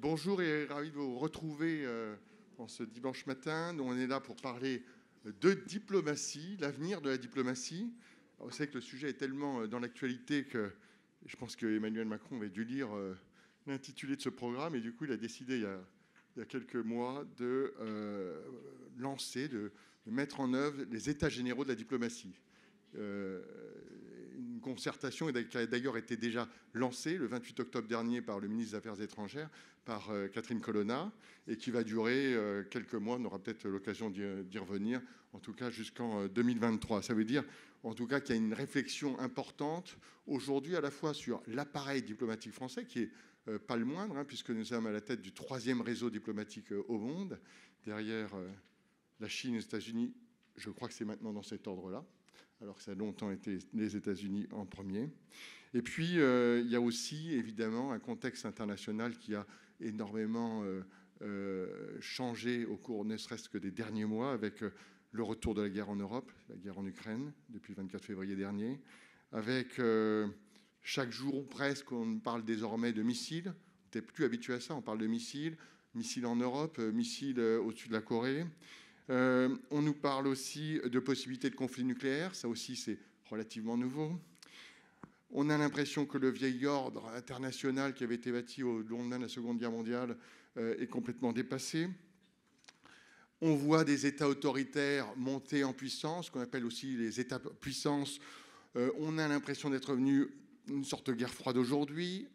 Bonjour et ravi de vous retrouver en ce dimanche matin. On est là pour parler de diplomatie, l'avenir de la diplomatie. Alors, vous savez que le sujet est tellement dans l'actualité que je pense qu'Emmanuel Macron avait dû lire l'intitulé de ce programme et du coup il a décidé il y a quelques mois de lancer, de mettre en œuvre les états généraux de la diplomatie. Une concertation qui a d'ailleurs été déjà lancée le 28 octobre dernier par le ministre des Affaires étrangères, par Catherine Colonna, et qui va durer quelques mois. On aura peut-être l'occasion d'y revenir, en tout cas jusqu'en 2023. Ça veut dire, en tout cas, qu'il y a une réflexion importante aujourd'hui à la fois sur l'appareil diplomatique français, qui est pas le moindre, puisque nous sommes à la tête du 3e réseau diplomatique au monde, derrière la Chine et les États-Unis. Je crois que c'est maintenant dans cet ordre-là, alors que ça a longtemps été les États-Unis en premier. Et puis, il y a aussi, évidemment, un contexte international qui a énormément changé au cours, ne serait-ce que des derniers mois, avec le retour de la guerre en Europe, la guerre en Ukraine, depuis le 24 février dernier, avec chaque jour ou presque, on parle désormais de missiles. On n'était plus habitué à ça, on parle de missiles en Europe, missiles au-dessus de la Corée. On nous parle aussi de possibilités de conflit nucléaire, ça aussi c'est relativement nouveau. On a l'impression que le vieil ordre international qui avait été bâti au lendemain de la Seconde Guerre mondiale est complètement dépassé. On voit des États autoritaires monter en puissance, qu'on appelle aussi les États-puissances. On a l'impression d'être revenu une sorte de guerre froide aujourd'hui.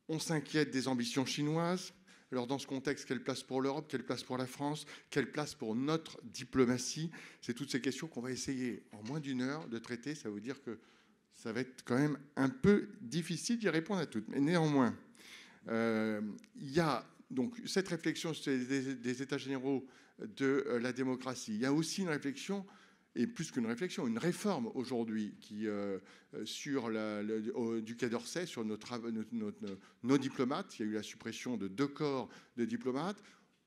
On s'inquiète des ambitions chinoises. Alors dans ce contexte, quelle place pour l'Europe, quelle place pour la France, quelle place pour notre diplomatie? C'est toutes ces questions qu'on va essayer en moins d'une heure de traiter. Ça veut dire que ça va être quand même un peu difficile d'y répondre à toutes. Mais néanmoins, il y a donc cette réflexion sur des états généraux de la démocratie. Il y a aussi une réflexion, et plus qu'une réflexion, une réforme aujourd'hui sur du Quai d'Orsay, sur nos diplomates. Il y a eu la suppression de 2 corps de diplomates.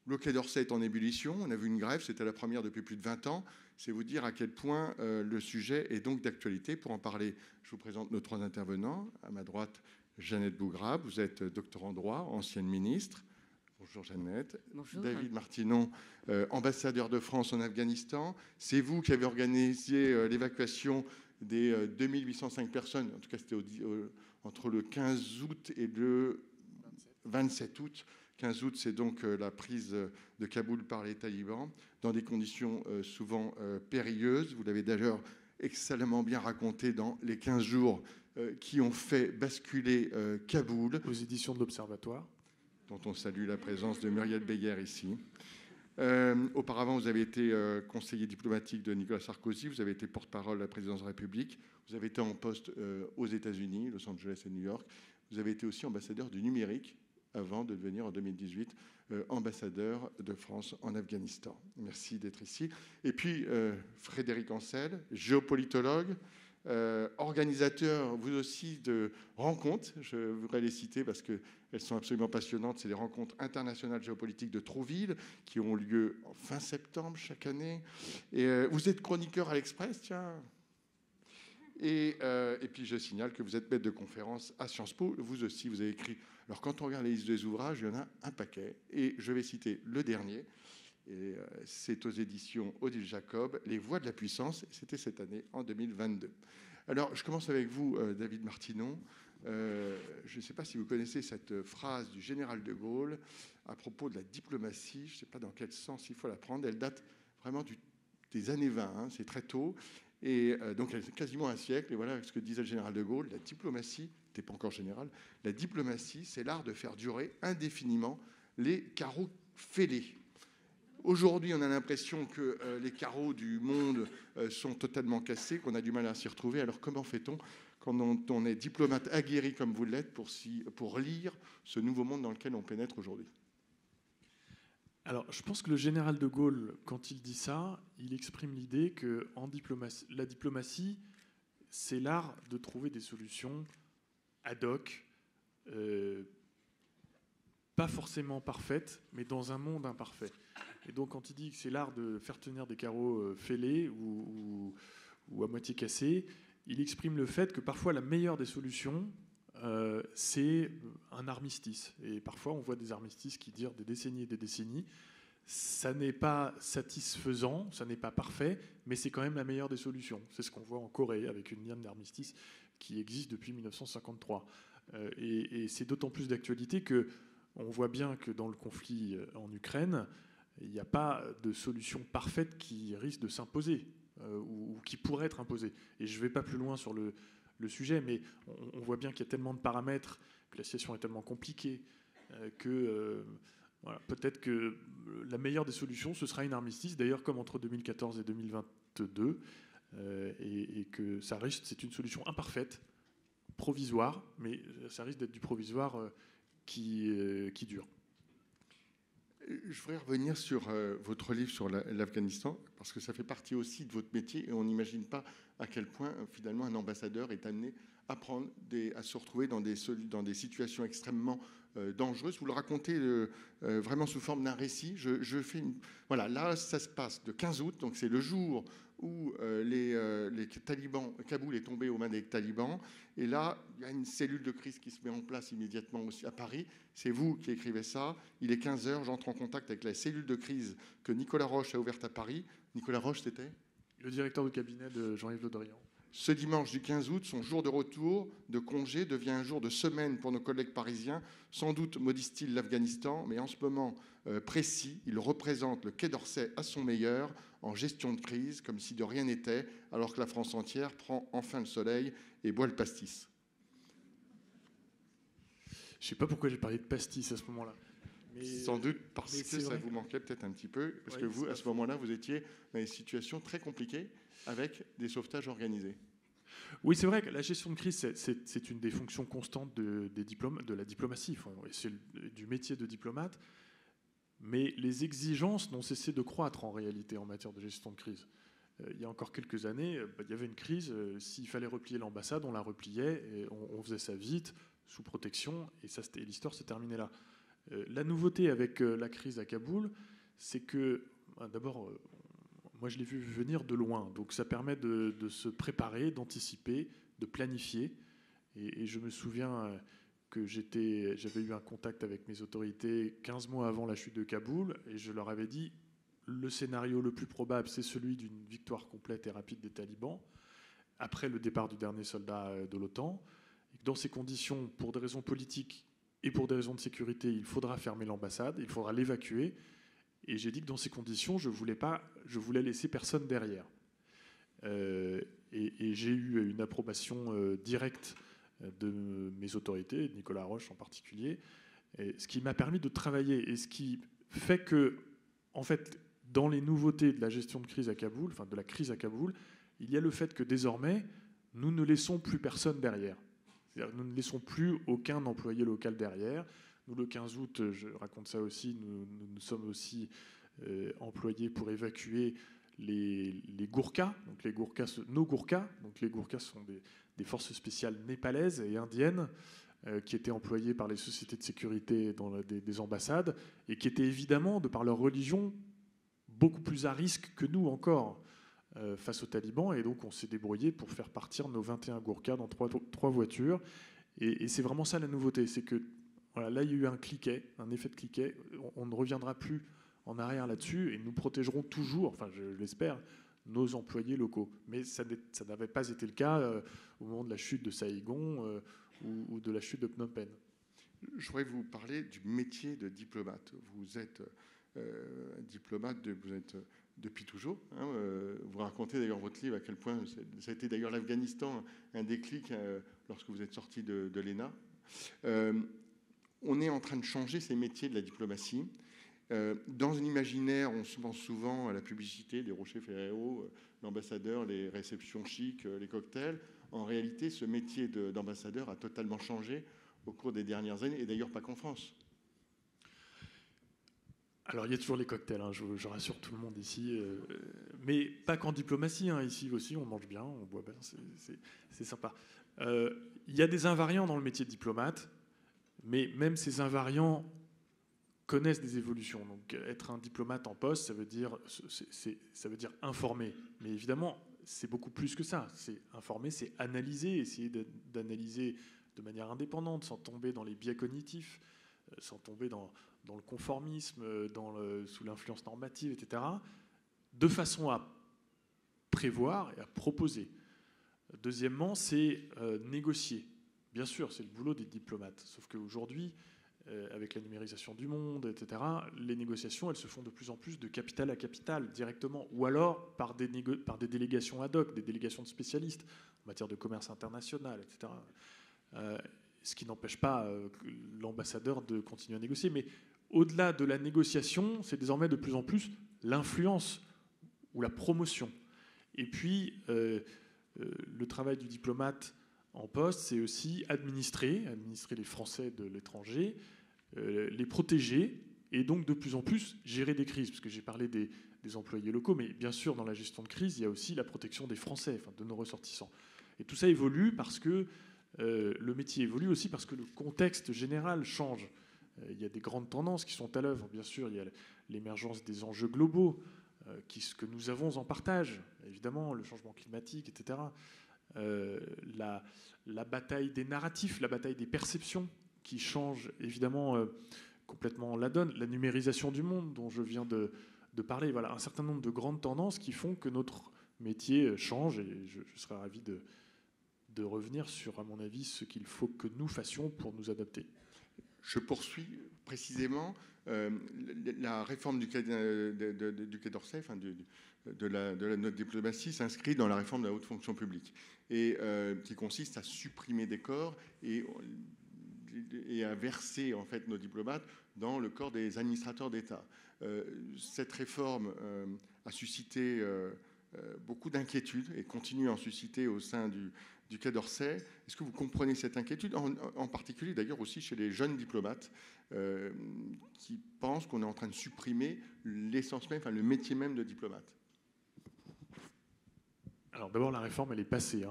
Le Quai d'Orsay est en ébullition. On a vu une grève, c'était la première depuis plus de 20 ans. C'est vous dire à quel point le sujet est donc d'actualité. Pour en parler, je vous présente nos 3 intervenants. À ma droite, Jeannette Bougrab, vous êtes docteur en droit, ancienne ministre. Bonjour Jeannette. Bonjour. David Martinon, ambassadeur de France en Afghanistan. C'est vous qui avez organisé l'évacuation des 2805 personnes, en tout cas c'était entre le 15 août et le 27 août. 15 août, c'est donc la prise de Kaboul par les talibans, dans des conditions souvent périlleuses. Vous l'avez d'ailleurs excellemment bien raconté dans les 15 jours qui ont fait basculer Kaboul. Aux éditions de l'Observatoire. Dont on salue la présence de Muriel Beyer ici. Auparavant, vous avez été conseiller diplomatique de Nicolas Sarkozy, vous avez été porte-parole de la présidence de la République, vous avez été en poste aux États-Unis, Los Angeles et New York, vous avez été aussi ambassadeur du numérique avant de devenir en 2018 ambassadeur de France en Afghanistan. Merci d'être ici. Et puis Frédéric Ancel, géopolitologue, organisateur, vous aussi, de rencontres. Je voudrais les citer parce qu'elles sont absolument passionnantes. C'est les rencontres internationales géopolitiques de Trouville qui ont lieu en fin septembre chaque année. Et vous êtes chroniqueur à l'Express, tiens. Et puis je signale que vous êtes maître de conférence à Sciences Po. Vous aussi, vous avez écrit. Alors quand on regarde les listes des ouvrages, il y en a un paquet. Et je vais citer le dernier. Et c'est aux éditions Odile Jacob, Les Voix de la puissance. C'était cette année, en 2022. Alors, je commence avec vous, David Martinon. Je ne sais pas si vous connaissez cette phrase du général de Gaulle à propos de la diplomatie. Je ne sais pas dans quel sens il faut la prendre. Elle date vraiment des années 20. C'est très tôt. Et donc, elle a quasiment un siècle. Et voilà ce que disait le général de Gaulle. La diplomatie, n'était pas encore général, la diplomatie, c'est l'art de faire durer indéfiniment les carreaux fêlés. Aujourd'hui, on a l'impression que les carreaux du monde sont totalement cassés, qu'on a du mal à s'y retrouver. Alors comment fait-on quand on est diplomate aguerri comme vous l'êtes pour lire ce nouveau monde dans lequel on pénètre aujourd'hui? Alors, je pense que le général de Gaulle, quand il dit ça, il exprime l'idée que la diplomatie, c'est l'art de trouver des solutions ad hoc, pas forcément parfaites, mais dans un monde imparfait. Et donc, quand il dit que c'est l'art de faire tenir des carreaux fêlés ou à moitié cassés, il exprime le fait que parfois la meilleure des solutions, c'est un armistice. Et parfois, on voit des armistices qui durent des décennies et des décennies. Ça n'est pas satisfaisant, ça n'est pas parfait, mais c'est quand même la meilleure des solutions. C'est ce qu'on voit en Corée avec une ligne d'armistice qui existe depuis 1953. Et c'est d'autant plus d'actualité qu'on voit bien que dans le conflit en Ukraine, il n'y a pas de solution parfaite qui risque de s'imposer ou qui pourrait être imposée. Et je ne vais pas plus loin sur le sujet, mais on voit bien qu'il y a tellement de paramètres, que la situation est tellement compliquée, que voilà, peut-être que la meilleure des solutions, ce sera une armistice, d'ailleurs comme entre 2014 et 2022, et que ça risque, c'est une solution imparfaite, provisoire, mais ça risque d'être du provisoire qui dure. Je voudrais revenir sur votre livre sur l'Afghanistan, parce que ça fait partie aussi de votre métier, et on n'imagine pas à quel point, finalement, un ambassadeur est amené à se retrouver dans des situations extrêmement dangereuses. Vous le racontez vraiment sous forme d'un récit. Voilà, là, ça se passe de 15 août, donc c'est le jour où les talibans, Kaboul est tombé aux mains des talibans, et là, il y a une cellule de crise qui se met en place immédiatement aussi à Paris. C'est vous qui écrivez ça. Il est 15h, j'entre en contact avec la cellule de crise que Nicolas Roche a ouverte à Paris. Nicolas Roche, c'était le directeur de cabinet de Jean-Yves Le Drian. Ce dimanche du 15 août, son jour de retour de congé devient un jour de semaine pour nos collègues parisiens. Sans doute maudissent-ils l'Afghanistan, mais en ce moment précis, il représente le Quai d'Orsay à son meilleur en gestion de crise, comme si de rien n'était, alors que la France entière prend enfin le soleil et boit le pastis. Je ne sais pas pourquoi j'ai parlé de pastis à ce moment-là. Mais sans doute parce que ça vous manquait peut-être un petit peu, parce que vous, à ce moment-là, vous étiez dans des situations très compliquées avec des sauvetages organisés. Oui, c'est vrai que la gestion de crise, c'est une des fonctions constantes de la diplomatie, c'est du métier de diplomate, mais les exigences n'ont cessé de croître en réalité en matière de gestion de crise. Il y a encore quelques années, il y avait une crise, s'il fallait replier l'ambassade, on la repliait, et on faisait ça vite, sous protection, et l'histoire se terminait là. La nouveauté avec la crise à Kaboul, c'est que, d'abord, moi je l'ai vu venir de loin, donc ça permet de se préparer, d'anticiper, de planifier. Et je me souviens que j'avais eu un contact avec mes autorités 15 mois avant la chute de Kaboul, et je leur avais dit, le scénario le plus probable, c'est celui d'une victoire complète et rapide des talibans, après le départ du dernier soldat de l'OTAN. Dans ces conditions, pour des raisons politiques et pour des raisons de sécurité, il faudra fermer l'ambassade, il faudra l'évacuer. Et j'ai dit que dans ces conditions, je voulais laisser personne derrière. Et j'ai eu une approbation directe de mes autorités, de Nicolas Roche en particulier, ce qui m'a permis de travailler et ce qui fait que, en fait, dans les nouveautés de la gestion de crise à Kaboul, enfin de la crise à Kaboul, il y a le fait que désormais, nous ne laissons plus personne derrière. C'est-à-dire, nous ne laissons plus aucun employé local derrière. Nous, le 15 août, je raconte ça aussi, nous sommes aussi employés pour évacuer les Gourkhas. Donc nos Gourkhas. Donc les Gourkhas sont des forces spéciales népalaises et indiennes qui étaient employées par les sociétés de sécurité dans des ambassades et qui étaient évidemment, de par leur religion, beaucoup plus à risque que nous encore face aux talibans. Et donc on s'est débrouillé pour faire partir nos 21 Gourkhas dans trois voitures. Et c'est vraiment ça la nouveauté, c'est que voilà, là il y a eu un effet de cliquet. On ne reviendra plus en arrière là-dessus et nous protégerons toujours, enfin je l'espère, nos employés locaux. Mais ça n'avait pas été le cas au moment de la chute de Saïgon ou de la chute de Phnom Penh. Je voudrais vous parler du métier de diplomate. Vous êtes diplomate, vous êtes depuis toujours. Vous racontez d'ailleurs dans votre livre à quel point ça a été d'ailleurs l'Afghanistan un déclic lorsque vous êtes sorti de l'ENA. On est en train de changer ces métiers de la diplomatie. Dans un imaginaire, on se pense souvent à la publicité des Rocher Ferrero, l'ambassadeur, les réceptions chics, les cocktails. En réalité, ce métier d'ambassadeur a totalement changé au cours des dernières années, et d'ailleurs pas qu'en France. Alors, il y a toujours les cocktails, je rassure tout le monde ici, mais pas qu'en diplomatie. Ici aussi, on mange bien, on boit bien, c'est sympa. Il y a des invariants dans le métier de diplomate, mais même ces invariants connaissent des évolutions. Donc, être un diplomate en poste, ça veut dire informer. Mais évidemment, c'est beaucoup plus que ça. C'est informer, c'est analyser, essayer d'analyser de manière indépendante, sans tomber dans les biais cognitifs, sans tomber dans le conformisme, sous l'influence normative, etc., de façon à prévoir et à proposer. Deuxièmement, c'est négocier. Bien sûr, c'est le boulot des diplomates. Sauf qu'aujourd'hui, avec la numérisation du monde, etc., les négociations, elles se font de plus en plus de capital à capital, directement, ou alors par des délégations ad hoc, des délégations de spécialistes en matière de commerce international, etc. Ce qui n'empêche pas l'ambassadeur de continuer à négocier. Mais au-delà de la négociation, c'est désormais de plus en plus l'influence ou la promotion. Et puis, le travail du diplomate en poste, c'est aussi administrer les Français de l'étranger, les protéger, et donc de plus en plus gérer des crises. Parce que j'ai parlé des employés locaux, mais bien sûr, dans la gestion de crise, il y a aussi la protection des Français, enfin, de nos ressortissants. Et tout ça évolue parce que le métier évolue aussi parce que le contexte général change. Il y a des grandes tendances qui sont à l'œuvre. Bien sûr, il y a l'émergence des enjeux globaux, que nous avons en partage, évidemment, le changement climatique, etc. La bataille des narratifs, la bataille des perceptions, qui change évidemment complètement la donne, la numérisation du monde dont je viens de parler. Voilà, un certain nombre de grandes tendances qui font que notre métier change, et je serais ravi de revenir sur, à mon avis, ce qu'il faut que nous fassions pour nous adapter. Je poursuis précisément la réforme du Quai d'Orsay, enfin de notre diplomatie, s'inscrit dans la réforme de la haute fonction publique, et qui consiste à supprimer des corps et à verser en fait nos diplomates dans le corps des administrateurs d'État. Cette réforme a suscité beaucoup d'inquiétudes et continue à en susciter au sein du Quai d'Orsay. Est-ce que vous comprenez cette inquiétude, en particulier d'ailleurs aussi chez les jeunes diplomates qui pensent qu'on est en train de supprimer l'essence même, enfin le métier même de diplomate? Alors d'abord, la réforme, elle est passée.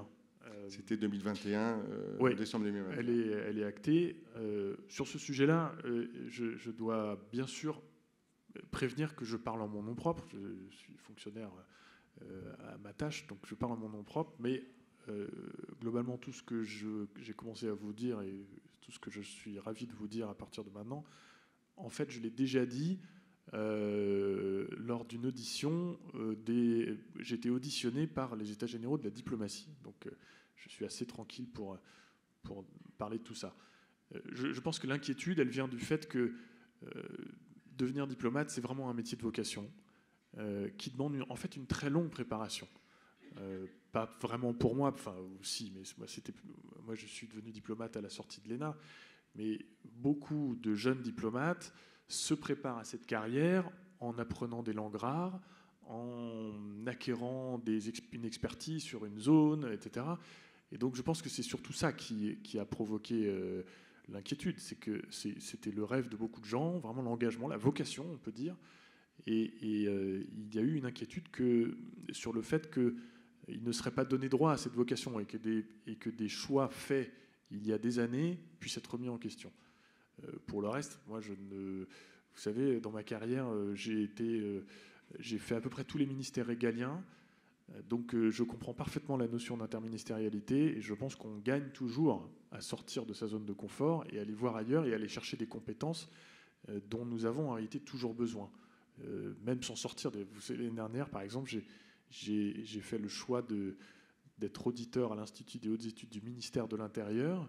C'était 2021, ouais, décembre 2021. Elle est actée. Sur ce sujet-là, je dois bien sûr prévenir que je parle en mon nom propre. Je suis fonctionnaire à ma tâche, donc je parle en mon nom propre, mais globalement, tout ce que j'ai commencé à vous dire et tout ce que je suis ravi de vous dire à partir de maintenant, en fait, je l'ai déjà dit lors d'une audition. J'ai été auditionné par les États généraux de la diplomatie, donc je suis assez tranquille pour parler de tout ça. Je pense que l'inquiétude, elle vient du fait que devenir diplomate, c'est vraiment un métier de vocation qui demande en fait une très longue préparation. Pas vraiment pour moi, enfin aussi, mais moi je suis devenu diplomate à la sortie de l'ENA, mais beaucoup de jeunes diplomates se préparent à cette carrière en apprenant des langues rares, en acquérant une expertise sur une zone, etc. Et donc je pense que c'est surtout ça qui a provoqué l'inquiétude, c'est que c'était le rêve de beaucoup de gens, vraiment l'engagement, la vocation, on peut dire, et il y a eu une inquiétude sur le fait qu'il ne serait pas donné droit à cette vocation et que des choix faits il y a des années puissent être remis en question. Pour le reste, moi, vous savez, dans ma carrière, j'ai fait à peu près tous les ministères régaliens, donc je comprends parfaitement la notion d'interministérialité et je pense qu'on gagne toujours à sortir de sa zone de confort et aller voir ailleurs et aller chercher des compétences dont nous avons en réalité toujours besoin. Même sans sortir. Vous savez, l'année dernière, par exemple, j'ai fait le choix d'être auditeur à l'Institut des hautes études du ministère de l'Intérieur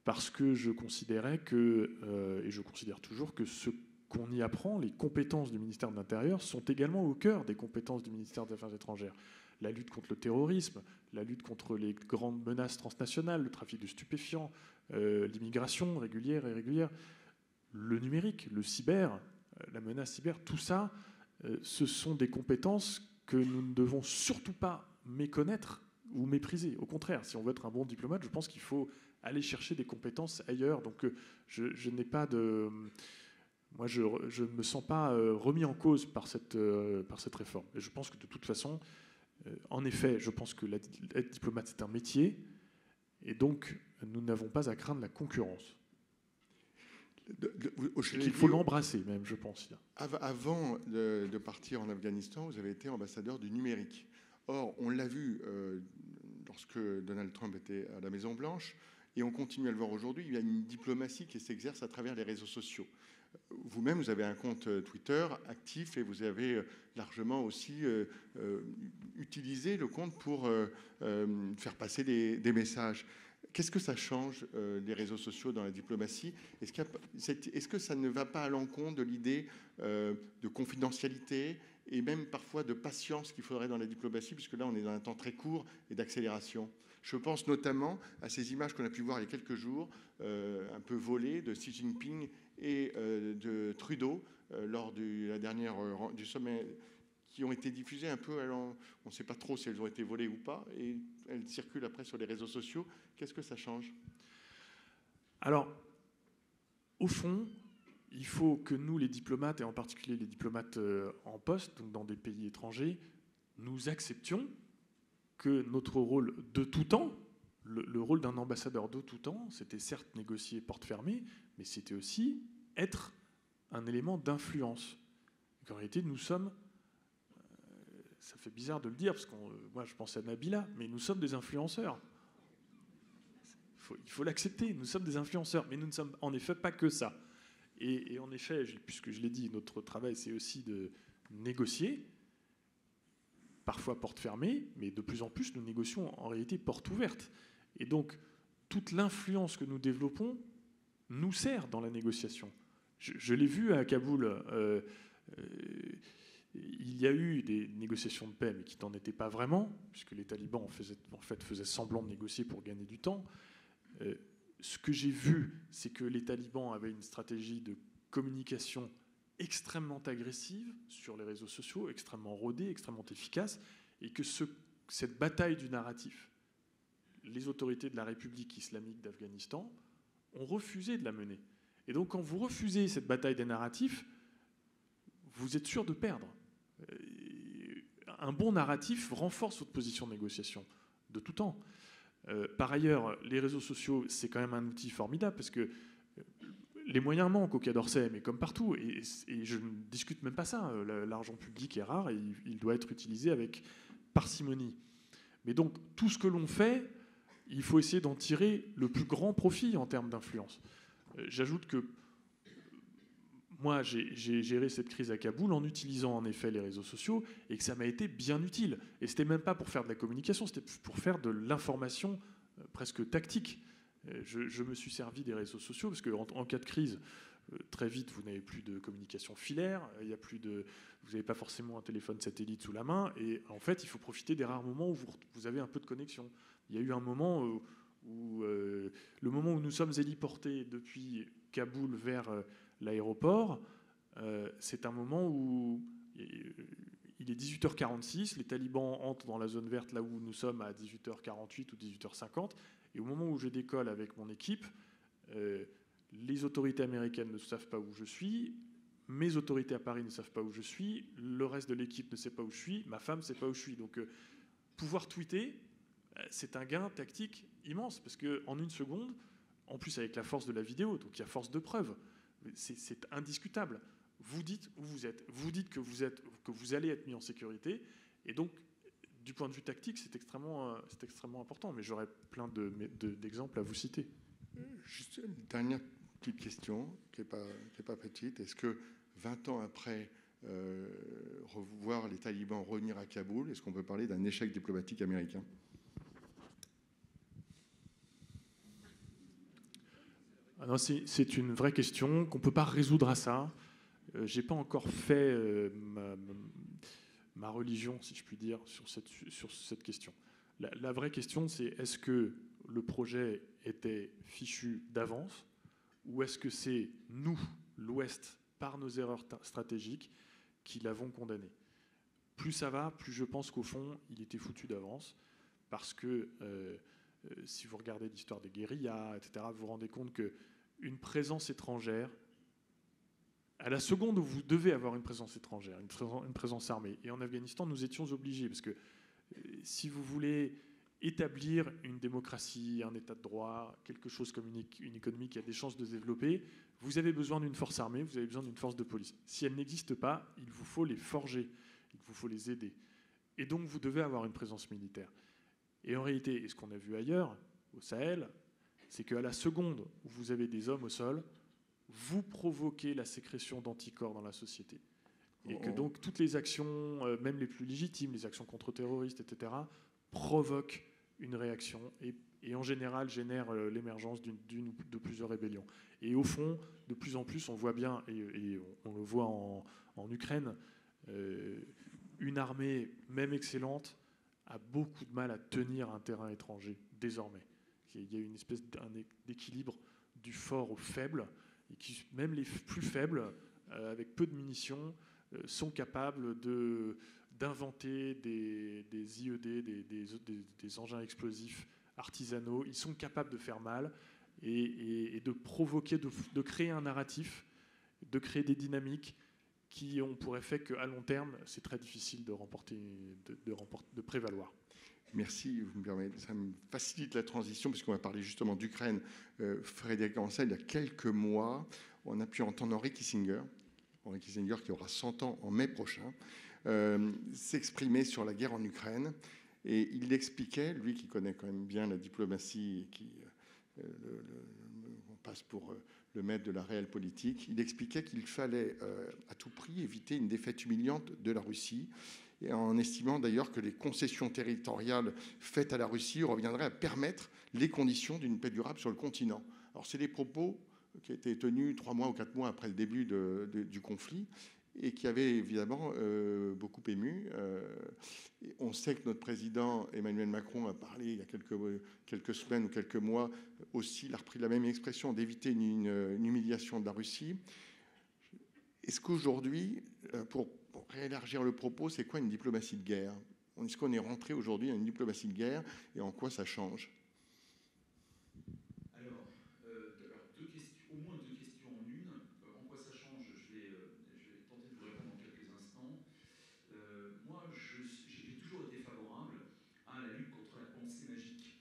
parce que je considérais et je considère toujours que ce qu'on y apprend, les compétences du ministère de l'Intérieur, sont également au cœur des compétences du ministère des Affaires étrangères. La lutte contre le terrorisme, la lutte contre les grandes menaces transnationales, le trafic de stupéfiants, l'immigration régulière et irrégulière, le numérique, le cyber, la menace cyber, tout ça, ce sont des compétences que nous ne devons surtout pas méconnaître ou mépriser. Au contraire, si on veut être un bon diplomate, je pense qu'il faut aller chercher des compétences ailleurs. Donc je n'ai pas de... Moi, je ne me sens pas remis en cause par cette réforme. Et je pense que de toute façon, en effet, je pense que être diplomate, c'est un métier. Et donc, nous n'avons pas à craindre la concurrence. Il faut l'embrasser même, je pense. Avant de partir en Afghanistan, vous avez été ambassadeur du numérique. Or, on l'a vu lorsque Donald Trump était à la Maison-Blanche, Et on continue à le voir aujourd'hui, il y a une diplomatie qui s'exerce à travers les réseaux sociaux. Vous-même, vous avez un compte Twitter actif et vous avez largement aussi utilisé le compte pour faire passer des messages. Qu'est-ce que ça change, les réseaux sociaux dans la diplomatie? Est-ce que ça ne va pas à l'encontre de l'idée de confidentialité et même parfois de patience qu'il faudrait dans la diplomatie, puisque là, on est dans un temps très court et d'accélération? Je pense notamment à ces images qu'on a pu voir il y a quelques jours, un peu volées, de Xi Jinping et de Trudeau lors du sommet, qui ont été diffusées un peu, on ne sait pas trop si elles ont été volées ou pas, et elles circulent après sur les réseaux sociaux. Qu'est-ce que ça change? Alors, au fond, il faut que nous, les diplomates, et en particulier les diplomates en poste, donc dans des pays étrangers, nous acceptions que notre rôle de tout temps, le rôle d'un ambassadeur de tout temps, c'était certes négocier porte fermée, mais c'était aussi être un élément d'influence. En réalité, nous sommes, ça fait bizarre de le dire, parce que moi je pense à Nabila, mais nous sommes des influenceurs. Il faut l'accepter, nous sommes des influenceurs, mais nous ne sommes en effet pas que ça. Et en effet, puisque je l'ai dit, notre travail c'est aussi de négocier, parfois porte fermée, mais de plus en plus nous négocions en réalité porte ouverte. Et donc toute l'influence que nous développons nous sert dans la négociation. Je l'ai vu à Kaboul, il y a eu des négociations de paix, mais qui n'en étaient pas vraiment, puisque les talibans faisaient semblant de négocier pour gagner du temps. Ce que j'ai vu, c'est que les talibans avaient une stratégie de communication extrêmement agressive sur les réseaux sociaux, extrêmement rodée, extrêmement efficace, et que cette bataille du narratif, les autorités de la République islamique d'Afghanistan ont refusé de la mener. Et donc quand vous refusez cette bataille des narratifs, vous êtes sûr de perdre. Un bon narratif renforce votre position de négociation de tout temps. Par ailleurs, les réseaux sociaux, c'est quand même un outil formidable parce que les moyens manquent au Quai d'Orsay, mais comme partout. Et je ne discute même pas ça. L'argent public est rare et il doit être utilisé avec parcimonie. Mais donc, tout ce que l'on fait, il faut essayer d'en tirer le plus grand profit en termes d'influence. J'ajoute que moi, j'ai géré cette crise à Kaboul en utilisant en effet les réseaux sociaux et que ça m'a été bien utile. Et c'était même pas pour faire de la communication, c'était pour faire de l'information presque tactique. Je me suis servi des réseaux sociaux parce qu'en cas de crise, très vite, vous n'avez plus de communication filaire, vous n'avez pas forcément un téléphone satellite sous la main, et en fait, il faut profiter des rares moments où vous avez un peu de connexion. Il y a eu un moment le moment où nous sommes héliportés depuis Kaboul vers l'aéroport, c'est un moment où il est 18h46, les talibans entrent dans la zone verte là où nous sommes à 18h48 ou 18h50, et au moment où je décolle avec mon équipe, les autorités américaines ne savent pas où je suis, mes autorités à Paris ne savent pas où je suis, le reste de l'équipe ne sait pas où je suis, ma femme ne sait pas où je suis. Donc pouvoir tweeter, c'est un gain tactique immense, parce qu'en une seconde, en plus avec la force de la vidéo, donc il y a force de preuve, c'est indiscutable. Vous dites où vous êtes, vous dites que vous allez être mis en sécurité, et donc du point de vue tactique, c'est extrêmement important, mais j'aurais plein d'exemples à vous citer. Juste une dernière petite question, qui n'est pas petite. Est-ce que 20 ans après revoir les talibans revenir à Kaboul, est-ce qu'on peut parler d'un échec diplomatique américain? C'est une vraie question qu'on ne peut pas résoudre à ça. Je n'ai pas encore fait ma religion, si je puis dire, sur cette question. La vraie question, c'est est-ce que le projet était fichu d'avance, ou est-ce que c'est nous, l'Ouest, par nos erreurs stratégiques, qui l'avons condamné? Plus ça va, plus je pense qu'au fond, il était foutu d'avance, parce que si vous regardez l'histoire des guérillas, etc., vous vous rendez compte qu'une présence étrangère, à la seconde où vous devez avoir une présence étrangère, une présence armée, et en Afghanistan, nous étions obligés, parce que si vous voulez établir une démocratie, un état de droit, quelque chose comme une économie qui a des chances de se développer, vous avez besoin d'une force armée, vous avez besoin d'une force de police. Si elle n'existe pas, il vous faut les forger, il vous faut les aider. Et donc vous devez avoir une présence militaire. Et en réalité, et ce qu'on a vu ailleurs, au Sahel, c'est qu'à la seconde où vous avez des hommes au sol, vous provoquez la sécrétion d'anticorps dans la société. Et que donc toutes les actions, même les plus légitimes, les actions contre-terroristes, etc., provoquent une réaction et en général génèrent l'émergence d'une ou de plusieurs rébellions. Et au fond, de plus en plus, on voit bien, et on le voit en Ukraine, une armée, même excellente, a beaucoup de mal à tenir un terrain étranger, désormais. Il y a une espèce d'équilibre du fort au faible, et qui, même les plus faibles, avec peu de munitions, sont capables d'inventer des IED, des engins explosifs artisanaux. Ils sont capables de faire mal et de provoquer, de créer un narratif, de créer des dynamiques qui ont pour effet qu'à long terme, c'est très difficile de prévaloir. Merci, vous me permettez, ça me facilite la transition puisqu'on va parler justement d'Ukraine. Frédéric Ancel, il y a quelques mois, on a pu entendre Henry Kissinger qui aura 100 ans en mai prochain, s'exprimer sur la guerre en Ukraine. Et il expliquait, lui qui connaît quand même bien la diplomatie et qui on passe pour le maître de la réelle politique, il expliquait qu'il fallait à tout prix éviter une défaite humiliante de la Russie, et en estimant d'ailleurs que les concessions territoriales faites à la Russie reviendraient à permettre les conditions d'une paix durable sur le continent. Alors c'est des propos qui étaient tenus 3 mois ou 4 mois après le début du conflit et qui avaient évidemment beaucoup ému. On sait que notre président Emmanuel Macron a parlé il y a quelques semaines ou quelques mois aussi, il a repris la même expression d'éviter une humiliation de la Russie. Est-ce qu'aujourd'hui, pour réélargir le propos, c'est quoi une diplomatie de guerre? Est-ce qu'on est rentré aujourd'hui dans une diplomatie de guerre et en quoi ça change? Au moins deux questions en une. En quoi ça change? Je vais tenter de vous répondre dans quelques instants. Moi, j'ai toujours été favorable à la lutte contre la pensée magique.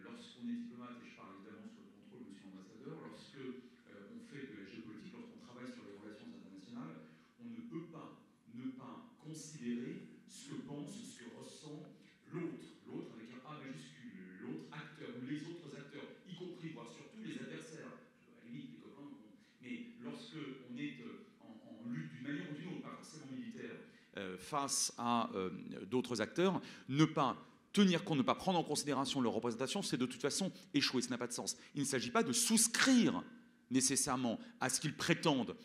Lorsqu'on est diplomate, et je parle évidemment sous le contrôle de monsieur l'ambassadeur, lorsque on fait de la géopolitique, lorsqu'on travaille sur les relations internationales, on ne peut pas ne pas considérer ce que pense, ce que ressent l'autre avec un A majuscule, l'autre acteur, ou les autres acteurs, y compris, voire surtout les adversaires. À la limite, les copains, mais lorsque on est en lutte d'une manière ou d'une autre, pas forcément militaire, face à d'autres acteurs, ne pas tenir compte, ne pas prendre en considération leur représentation, c'est de toute façon échouer, ça n'a pas de sens. Il ne s'agit pas de souscrire nécessairement à ce qu'ils prétendent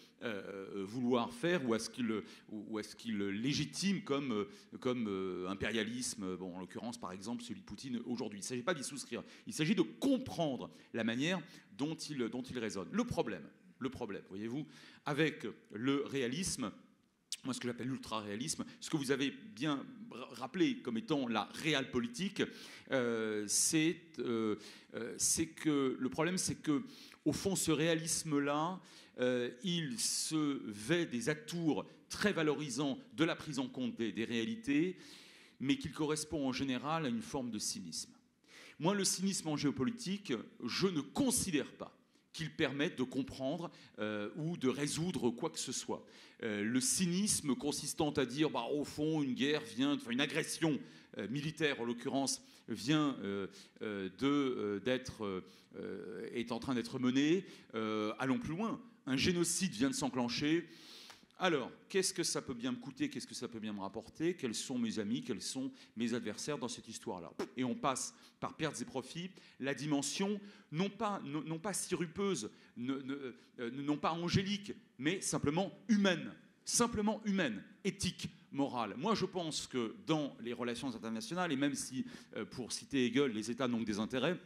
vouloir faire ou à ce qu'ils légitiment comme impérialisme, bon, en l'occurrence par exemple celui de Poutine aujourd'hui. Il ne s'agit pas d'y souscrire, il s'agit de comprendre la manière dont il raisonne. Le problème, voyez-vous, avec le réalisme, moi ce que j'appelle l'ultra-réalisme, ce que vous avez bien rappelé comme étant la realpolitik, c'est que le problème c'est que au fond, ce réalisme-là, il se vêt des atours très valorisants de la prise en compte des réalités, mais qu'il correspond en général à une forme de cynisme. Moi, le cynisme en géopolitique, je ne considère pas qu'il permette de comprendre ou de résoudre quoi que ce soit. Le cynisme consistant à dire, au fond, une guerre vient, une agression militaire en l'occurrence, vient est en train d'être menée. Allons plus loin. Un génocide vient de s'enclencher. Alors, qu'est-ce que ça peut bien me coûter? Qu'est-ce que ça peut bien me rapporter? Quels sont mes amis? Quels sont mes adversaires dans cette histoire-là? Et on passe par pertes et profits la dimension, non pas sirupeuse, non pas angélique, mais simplement humaine, éthique, morale. Moi, je pense que dans les relations internationales, et même si, pour citer Hegel, les États n'ont que des intérêts,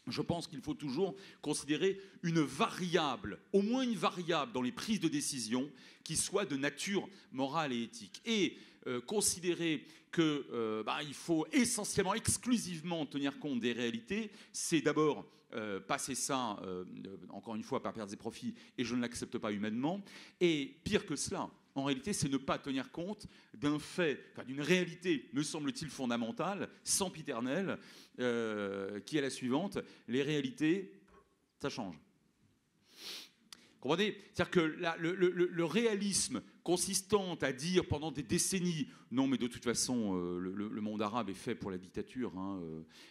je pense qu'il faut toujours considérer une variable, au moins une variable dans les prises de décision qui soit de nature morale et éthique. Et considérer qu'il faut essentiellement, exclusivement tenir compte des réalités, c'est d'abord passer ça, encore une fois, par pertes et profits, et je ne l'accepte pas humainement. Et pire que cela, en réalité, c'est ne pas tenir compte d'un fait, d'une réalité, me semble-t-il, fondamentale, sempiternelle, qui est la suivante. Les réalités, ça change. Comprenez? C'est-à-dire que le réalisme consistant à dire pendant des décennies, non mais de toute façon le monde arabe est fait pour la dictature, hein,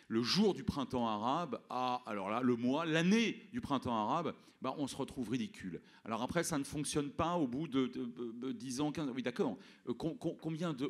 le jour du printemps arabe, alors là, le mois, l'année du printemps arabe, bah, on se retrouve ridicule. Alors après, ça ne fonctionne pas au bout de 10 ans, 15 ans, oui d'accord, au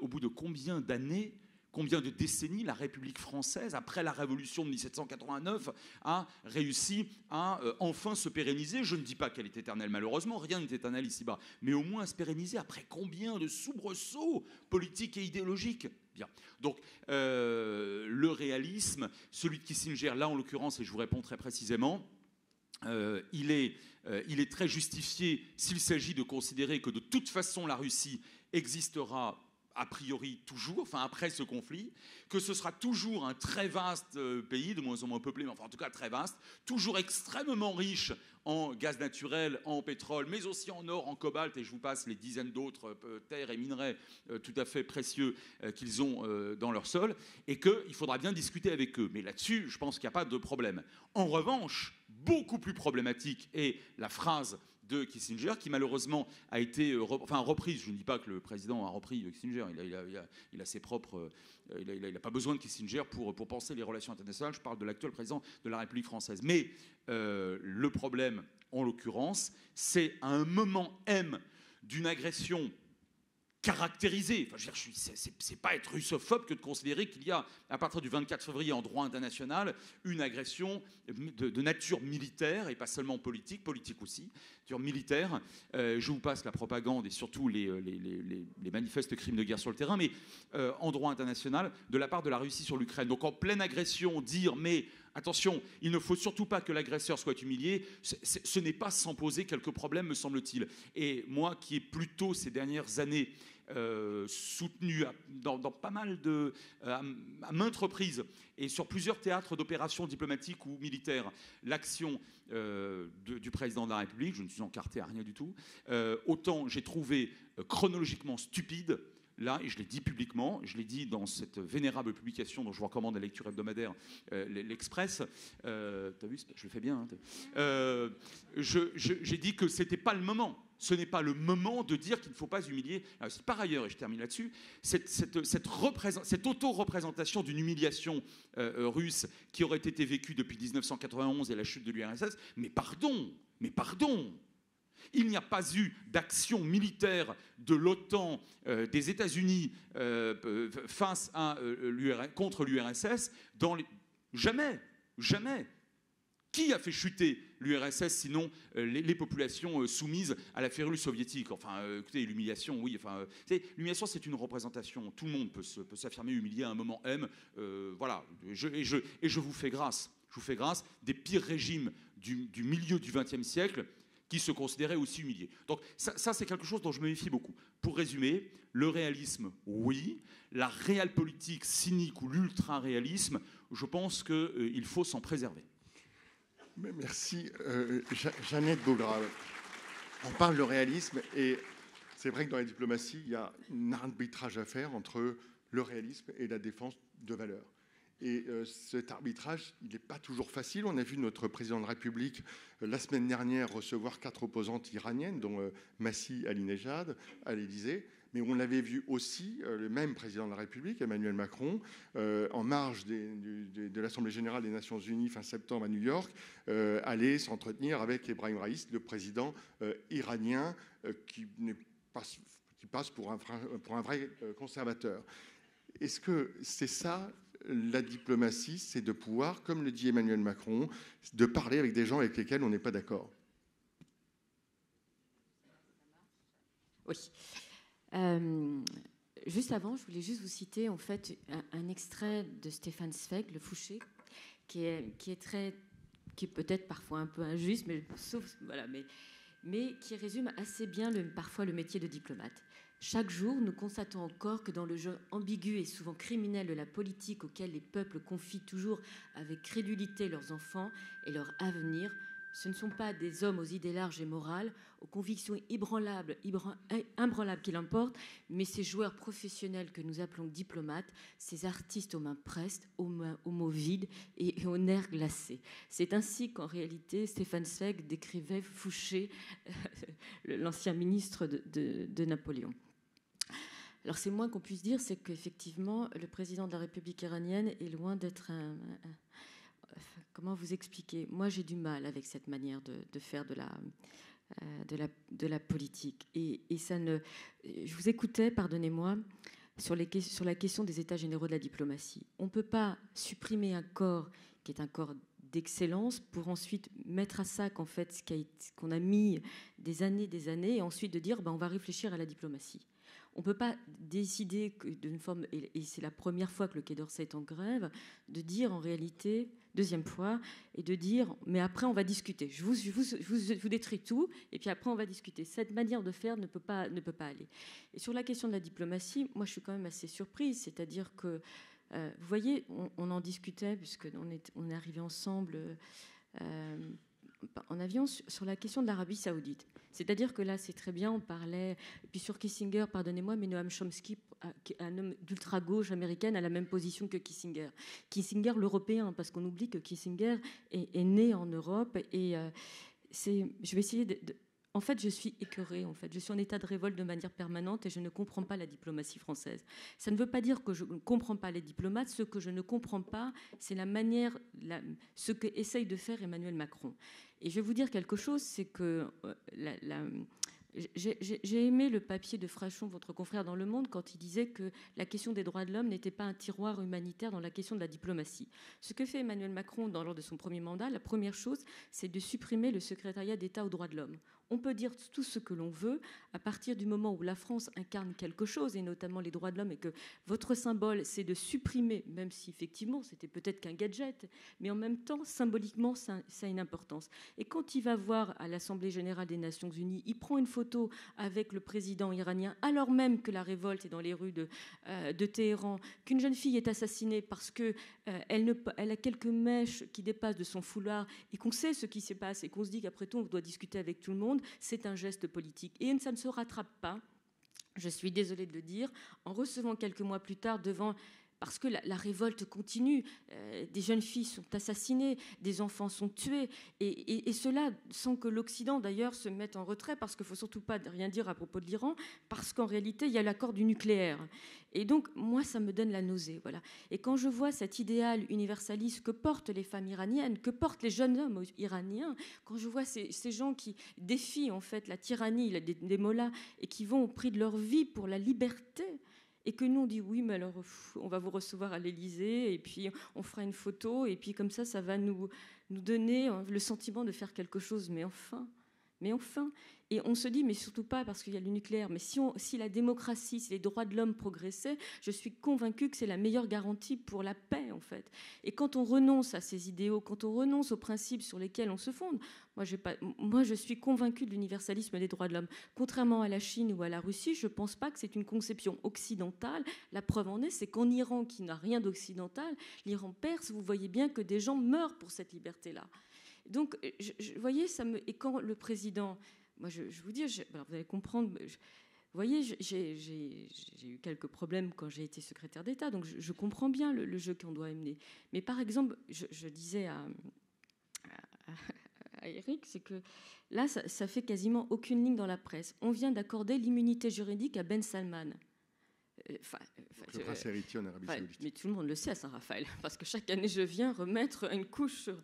bout de combien d'années, combien de décennies la République française, après la Révolution de 1789, a réussi à enfin se pérenniser. Je ne dis pas qu'elle est éternelle, malheureusement, rien n'est éternel ici-bas, mais au moins à se pérenniser après combien de soubresauts politiques et idéologiques. Bien. Donc, le réalisme, celui de Kissinger, là en l'occurrence, et je vous réponds très précisément, il est très justifié s'il s'agit de considérer que de toute façon la Russie existera a priori toujours, enfin après ce conflit, que ce sera toujours un très vaste pays, de moins en moins peuplé, mais enfin en tout cas très vaste, toujours extrêmement riche en gaz naturel, en pétrole, mais aussi en or, en cobalt, et je vous passe les dizaines d'autres terres et minerais tout à fait précieux qu'ils ont dans leur sol, et qu'il faudra bien discuter avec eux. Mais là-dessus, je pense qu'il n'y a pas de problème. En revanche, beaucoup plus problématique est la phrase de Kissinger, qui malheureusement a été reprise. Je ne dis pas que le président a repris Kissinger, il a ses propres... il n'a pas besoin de Kissinger pour penser les relations internationales. Je parle de l'actuel président de la République française. Mais le problème, en l'occurrence, c'est à un moment M d'une agression caractérisée. Enfin, c'est pas être russophobe que de considérer qu'il y a, à partir du 24 février en droit international, une agression de nature militaire et pas seulement politique aussi, nature militaire. Je vous passe la propagande et surtout les manifestes crimes de guerre sur le terrain, mais en droit international, de la part de la Russie sur l'Ukraine. Donc en pleine agression, dire mais attention, il ne faut surtout pas que l'agresseur soit humilié, ce n'est pas sans poser quelques problèmes, me semble-t-il. Et moi qui ai plutôt ces dernières années soutenu dans pas mal à maintes reprises et sur plusieurs théâtres d'opérations diplomatiques ou militaires l'action du président de la République, je ne suis encarté à rien du tout, autant j'ai trouvé chronologiquement stupide. Là, et je l'ai dit publiquement, je l'ai dit dans cette vénérable publication dont je vous recommande la lecture hebdomadaire, l'Express. T'as vu, je le fais bien. Hein, j'ai dit que c'était pas le moment. Ce n'est pas le moment de dire qu'il ne faut pas humilier. Alors, par ailleurs, et je termine là-dessus, cette auto-représentation d'une humiliation russe qui aurait été vécue depuis 1991 et la chute de l'URSS, mais pardon. Il n'y a pas eu d'action militaire de l'OTAN, des États-Unis contre l'URSS jamais. Qui a fait chuter l'URSS sinon les populations soumises à la férule soviétique? Enfin, écoutez, l'humiliation, oui. Enfin, l'humiliation, c'est une représentation. Tout le monde peut s'affirmer humilié à un moment M. Voilà. Et je vous fais grâce. Je vous fais grâce des pires régimes du milieu du XXe siècle qui se considéraient aussi humiliés. Donc ça, c'est quelque chose dont je me méfie beaucoup. Pour résumer, le réalisme, oui. La réelle-politique cynique ou l'ultra-réalisme, je pense qu'il faut s'en préserver. Merci. Jeannette Beaugrave. On parle de réalisme et c'est vrai que dans la diplomatie, il y a un arbitrage à faire entre le réalisme et la défense de valeurs. Et cet arbitrage, il n'est pas toujours facile. On a vu notre président de République la semaine dernière recevoir 4 opposantes iraniennes, dont Masih Alinejad, à l'Élysée. Mais on l'avait vu aussi, le même président de la République, Emmanuel Macron, en marge de l'Assemblée générale des Nations Unies fin septembre à New York, aller s'entretenir avec Ebrahim Raïssi, le président iranien, qui passe pour un vrai conservateur. Est-ce que c'est ça la diplomatie, c'est de pouvoir, comme le dit Emmanuel Macron, de parler avec des gens avec lesquels on n'est pas d'accord? Oui. Juste avant, je voulais juste vous citer en fait un extrait de Stéphane Zweig, le Fouché, qui est peut-être parfois un peu injuste, mais qui résume assez bien parfois le métier de diplomate. Chaque jour, nous constatons encore que dans le jeu ambigu et souvent criminel de la politique auquel les peuples confient toujours avec crédulité leurs enfants et leur avenir, ce ne sont pas des hommes aux idées larges et morales, aux convictions inébranlables qu'il importe, mais ces joueurs professionnels que nous appelons diplomates, ces artistes aux mains prestes, aux mots vides et aux nerfs glacés. C'est ainsi qu'en réalité, Stéphane Zweig décrivait Fouché, l'ancien ministre de Napoléon. Alors c'est moins qu'on puisse dire, c'est qu'effectivement, le président de la République iranienne est loin d'être comment vous expliquer? Moi, j'ai du mal avec cette manière de faire de la politique. Et ça ne... Je vous écoutais, pardonnez-moi, sur la question des états généraux de la diplomatie. On ne peut pas supprimer un corps qui est un corps d'excellence pour ensuite mettre à sac en fait ce qu'on a mis des années et ensuite de dire on va réfléchir à la diplomatie. On ne peut pas décider d'une forme, et c'est la première fois que le Quai d'Orsay est en grève, de dire en réalité, deuxième fois, et de dire, mais après on va discuter. Je vous détruis tout, et puis après on va discuter. Cette manière de faire ne peut pas aller. Et sur la question de la diplomatie, moi je suis quand même assez surprise, c'est-à-dire que, vous voyez, on en discutait, puisqu'on est arrivés ensemble en avion sur la question de l'Arabie Saoudite. C'est-à-dire que là, c'est très bien, on parlait... Et puis sur Kissinger, pardonnez-moi, mais Noam Chomsky, un homme d'ultra-gauche américaine, a la même position que Kissinger. Kissinger, l'européen, parce qu'on oublie que Kissinger est né en Europe. Et je vais essayer de... En fait, je suis écœurée. En fait. Je suis en état de révolte de manière permanente et je ne comprends pas la diplomatie française. Ça ne veut pas dire que je ne comprends pas les diplomates. Ce que je ne comprends pas, c'est la manière, ce qu'essaye de faire Emmanuel Macron. Et je vais vous dire quelque chose, c'est que j'ai aimé le papier de Frachon, votre confrère dans Le Monde, quand il disait que la question des droits de l'homme n'était pas un tiroir humanitaire dans la question de la diplomatie. Ce que fait Emmanuel Macron lors de son premier mandat, la première chose, c'est de supprimer le secrétariat d'État aux droits de l'homme. On peut dire tout ce que l'on veut, à partir du moment où la France incarne quelque chose, et notamment les droits de l'homme, et que votre symbole, c'est de supprimer, même si effectivement c'était peut-être qu'un gadget, mais en même temps, symboliquement, ça a une importance. Et quand il va voir à l'Assemblée générale des Nations Unies, il prend une photo avec le président iranien, alors même que la révolte est dans les rues de Téhéran, qu'une jeune fille est assassinée parce qu'elle a quelques mèches qui dépassent de son foulard, et qu'on sait ce qui se passe, et qu'on se dit qu'après tout, on doit discuter avec tout le monde, c'est un geste politique. Et ça ne se rattrape pas, je suis désolée de le dire, en recevant quelques mois plus tard parce que la révolte continue, des jeunes filles sont assassinées, des enfants sont tués, et cela sans que l'Occident d'ailleurs se mette en retrait, parce qu'il ne faut surtout pas rien dire à propos de l'Iran, parce qu'en réalité il y a l'accord du nucléaire. Et donc moi ça me donne la nausée, voilà. Et quand je vois cet idéal universaliste que portent les femmes iraniennes, que portent les jeunes hommes iraniens, quand je vois ces gens qui défient en fait la tyrannie des mollahs et qui vont au prix de leur vie pour la liberté, et que nous on dit oui, mais alors on va vous recevoir à l'Élysée et puis on fera une photo et puis comme ça va nous donner le sentiment de faire quelque chose. Mais enfin. Et on se dit, mais surtout pas parce qu'il y a le nucléaire, mais si la démocratie, si les droits de l'homme progressaient, je suis convaincue que c'est la meilleure garantie pour la paix, en fait. Et quand on renonce à ces idéaux, quand on renonce aux principes sur lesquels on se fonde, moi je suis convaincue de l'universalisme des droits de l'homme. Contrairement à la Chine ou à la Russie, je ne pense pas que c'est une conception occidentale. La preuve en est, c'est qu'en Iran, qui n'a rien d'occidental, l'Iran perse, vous voyez bien que des gens meurent pour cette liberté-là. Donc, vous voyez, et quand le président... Moi, je vous dis, vous allez comprendre... Vous voyez, j'ai eu quelques problèmes quand j'ai été secrétaire d'État, donc je comprends bien le jeu qu'on doit mener. Mais par exemple, je disais à Eric, c'est que là, ça fait quasiment aucune ligne dans la presse. On vient d'accorder l'immunité juridique à Ben Salman. Le prince héritier en Arabie Saoudite. Mais tout le monde le sait à Saint-Raphaël, parce que chaque année, je viens remettre une couche sur...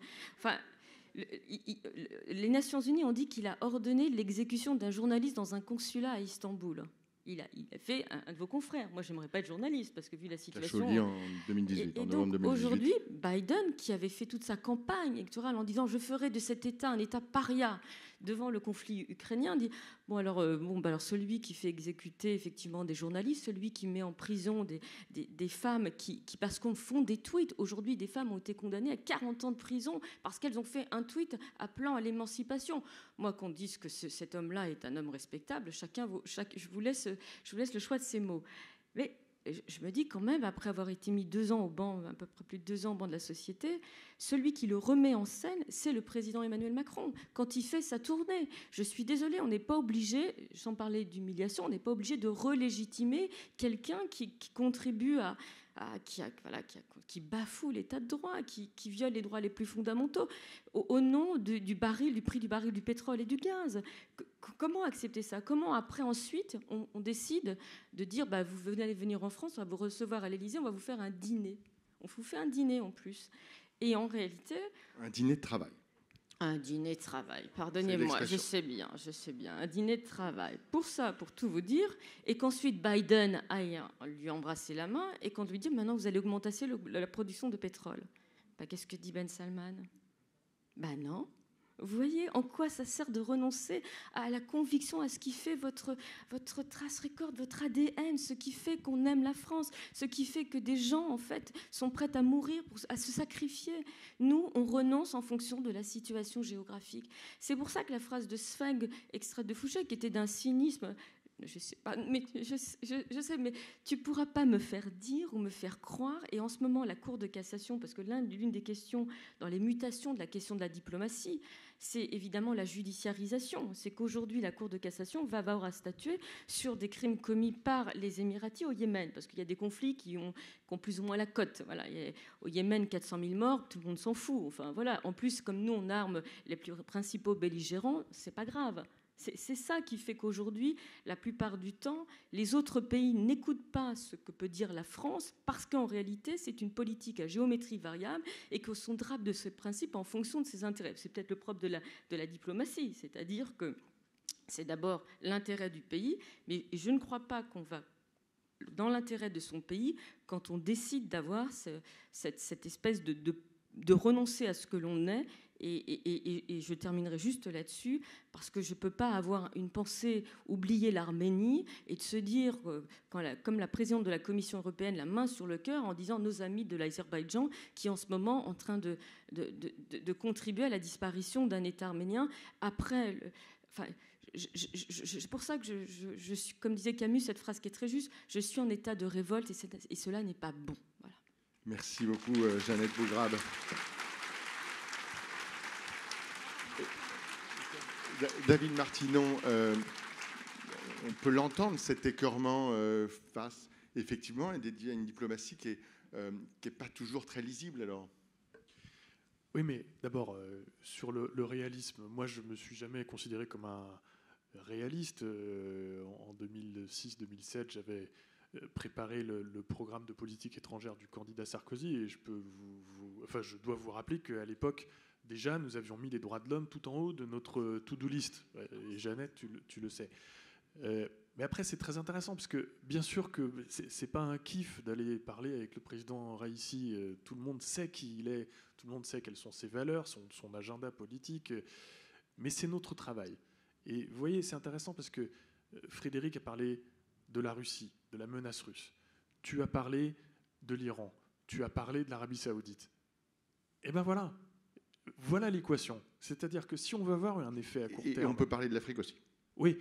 les Nations Unies ont dit qu'il a ordonné l'exécution d'un journaliste dans un consulat à Istanbul. Il a fait un de vos confrères. Moi, j'aimerais pas être journaliste parce que vu la situation. Khashoggi en 2018, en novembre 2018. Aujourd'hui, Biden, qui avait fait toute sa campagne électorale en disant je ferai de cet État un État paria devant le conflit ukrainien, dit alors celui qui fait exécuter effectivement des journalistes, celui qui met en prison des femmes qui parce qu'on font des tweets. Aujourd'hui, des femmes ont été condamnées à 40 ans de prison parce qu'elles ont fait un tweet appelant à l'émancipation. Moi, qu'on dise que cet homme-là est un homme respectable, je vous laisse le choix de ces mots. Mais je me dis quand même, après avoir été mis 2 ans au banc, à peu près plus de 2 ans au banc de la société, celui qui le remet en scène, c'est le président Emmanuel Macron, quand il fait sa tournée. Je suis désolée, on n'est pas obligé, sans parler d'humiliation, on n'est pas obligé de relégitimer quelqu'un qui contribue qui bafoue l'état de droit, qui viole les droits les plus fondamentaux au nom du prix du baril du pétrole et du gaz. Comment accepter ça? Comment après, ensuite, on décide de dire vous allez venir en France, on va vous recevoir à l'Élysée, on va vous faire un dîner. On vous fait un dîner en plus. Et en réalité... Un dîner de travail. Un dîner de travail, pardonnez-moi, je sais bien, un dîner de travail. Pour ça, pour tout vous dire, et qu'ensuite Biden aille lui embrasser la main et qu'on lui dit maintenant vous allez augmenter la production de pétrole. Qu'est-ce que dit Ben Salman? Non. Vous voyez en quoi ça sert de renoncer à la conviction, à ce qui fait votre trace record, votre ADN, ce qui fait qu'on aime la France, ce qui fait que des gens, en fait, sont prêts à mourir, à se sacrifier. Nous, on renonce en fonction de la situation géographique. C'est pour ça que la phrase de Zweig, extraite de Fouché, qui était d'un cynisme... Je sais pas, mais je sais, mais tu pourras pas me faire dire ou me faire croire. Et en ce moment, la Cour de cassation, parce que l'une des questions dans les mutations de la question de la diplomatie, c'est évidemment la judiciarisation. C'est qu'aujourd'hui, la Cour de cassation va avoir à statuer sur des crimes commis par les Émiratis au Yémen, parce qu'il y a des conflits qui ont plus ou moins la cote. Voilà, au Yémen, 400 000 morts, tout le monde s'en fout. Enfin voilà. En plus, comme nous, on arme les principaux belligérants, c'est pas grave. C'est ça qui fait qu'aujourd'hui, la plupart du temps, les autres pays n'écoutent pas ce que peut dire la France parce qu'en réalité, c'est une politique à géométrie variable et qu'on sont drape de ce principe en fonction de ses intérêts. C'est peut-être le propre de la diplomatie, c'est-à-dire que c'est d'abord l'intérêt du pays, mais je ne crois pas qu'on va dans l'intérêt de son pays quand on décide d'avoir cette espèce de renoncer à ce que l'on est. Et je terminerai juste là-dessus, parce que je ne peux pas avoir une pensée, oublier l'Arménie, et de se dire, comme la présidente de la Commission européenne, la main sur le cœur, en disant nos amis de l'Azerbaïdjan, qui en ce moment en train de contribuer à la disparition d'un État arménien, après... c'est pour ça que je suis, comme disait Camus, cette phrase qui est très juste, je suis en état de révolte, et cela n'est pas bon. Voilà. Merci beaucoup, Jeannette Bougrabe. David Martinon, on peut l'entendre, cet écœurement face effectivement à une diplomatie qui est pas toujours très lisible. Alors. Oui, mais d'abord, sur le réalisme, moi je me suis jamais considéré comme un réaliste. En 2006-2007, j'avais préparé le programme de politique étrangère du candidat Sarkozy, et je dois vous rappeler qu'à l'époque, déjà, nous avions mis les droits de l'homme tout en haut de notre to-do list. Et Jeannette, tu le sais. Mais après, c'est très intéressant, parce que bien sûr que c'est pas un kiff d'aller parler avec le président Raïssi. Tout le monde sait qui il est, tout le monde sait quelles sont ses valeurs, son agenda politique. Mais c'est notre travail. Et vous voyez, c'est intéressant parce que Frédéric a parlé de la Russie, de la menace russe. Tu as parlé de l'Iran. Tu as parlé de l'Arabie Saoudite. Et ben voilà. Voilà l'équation. C'est-à-dire que si on veut avoir un effet à court terme... Et on peut parler de l'Afrique aussi. Oui,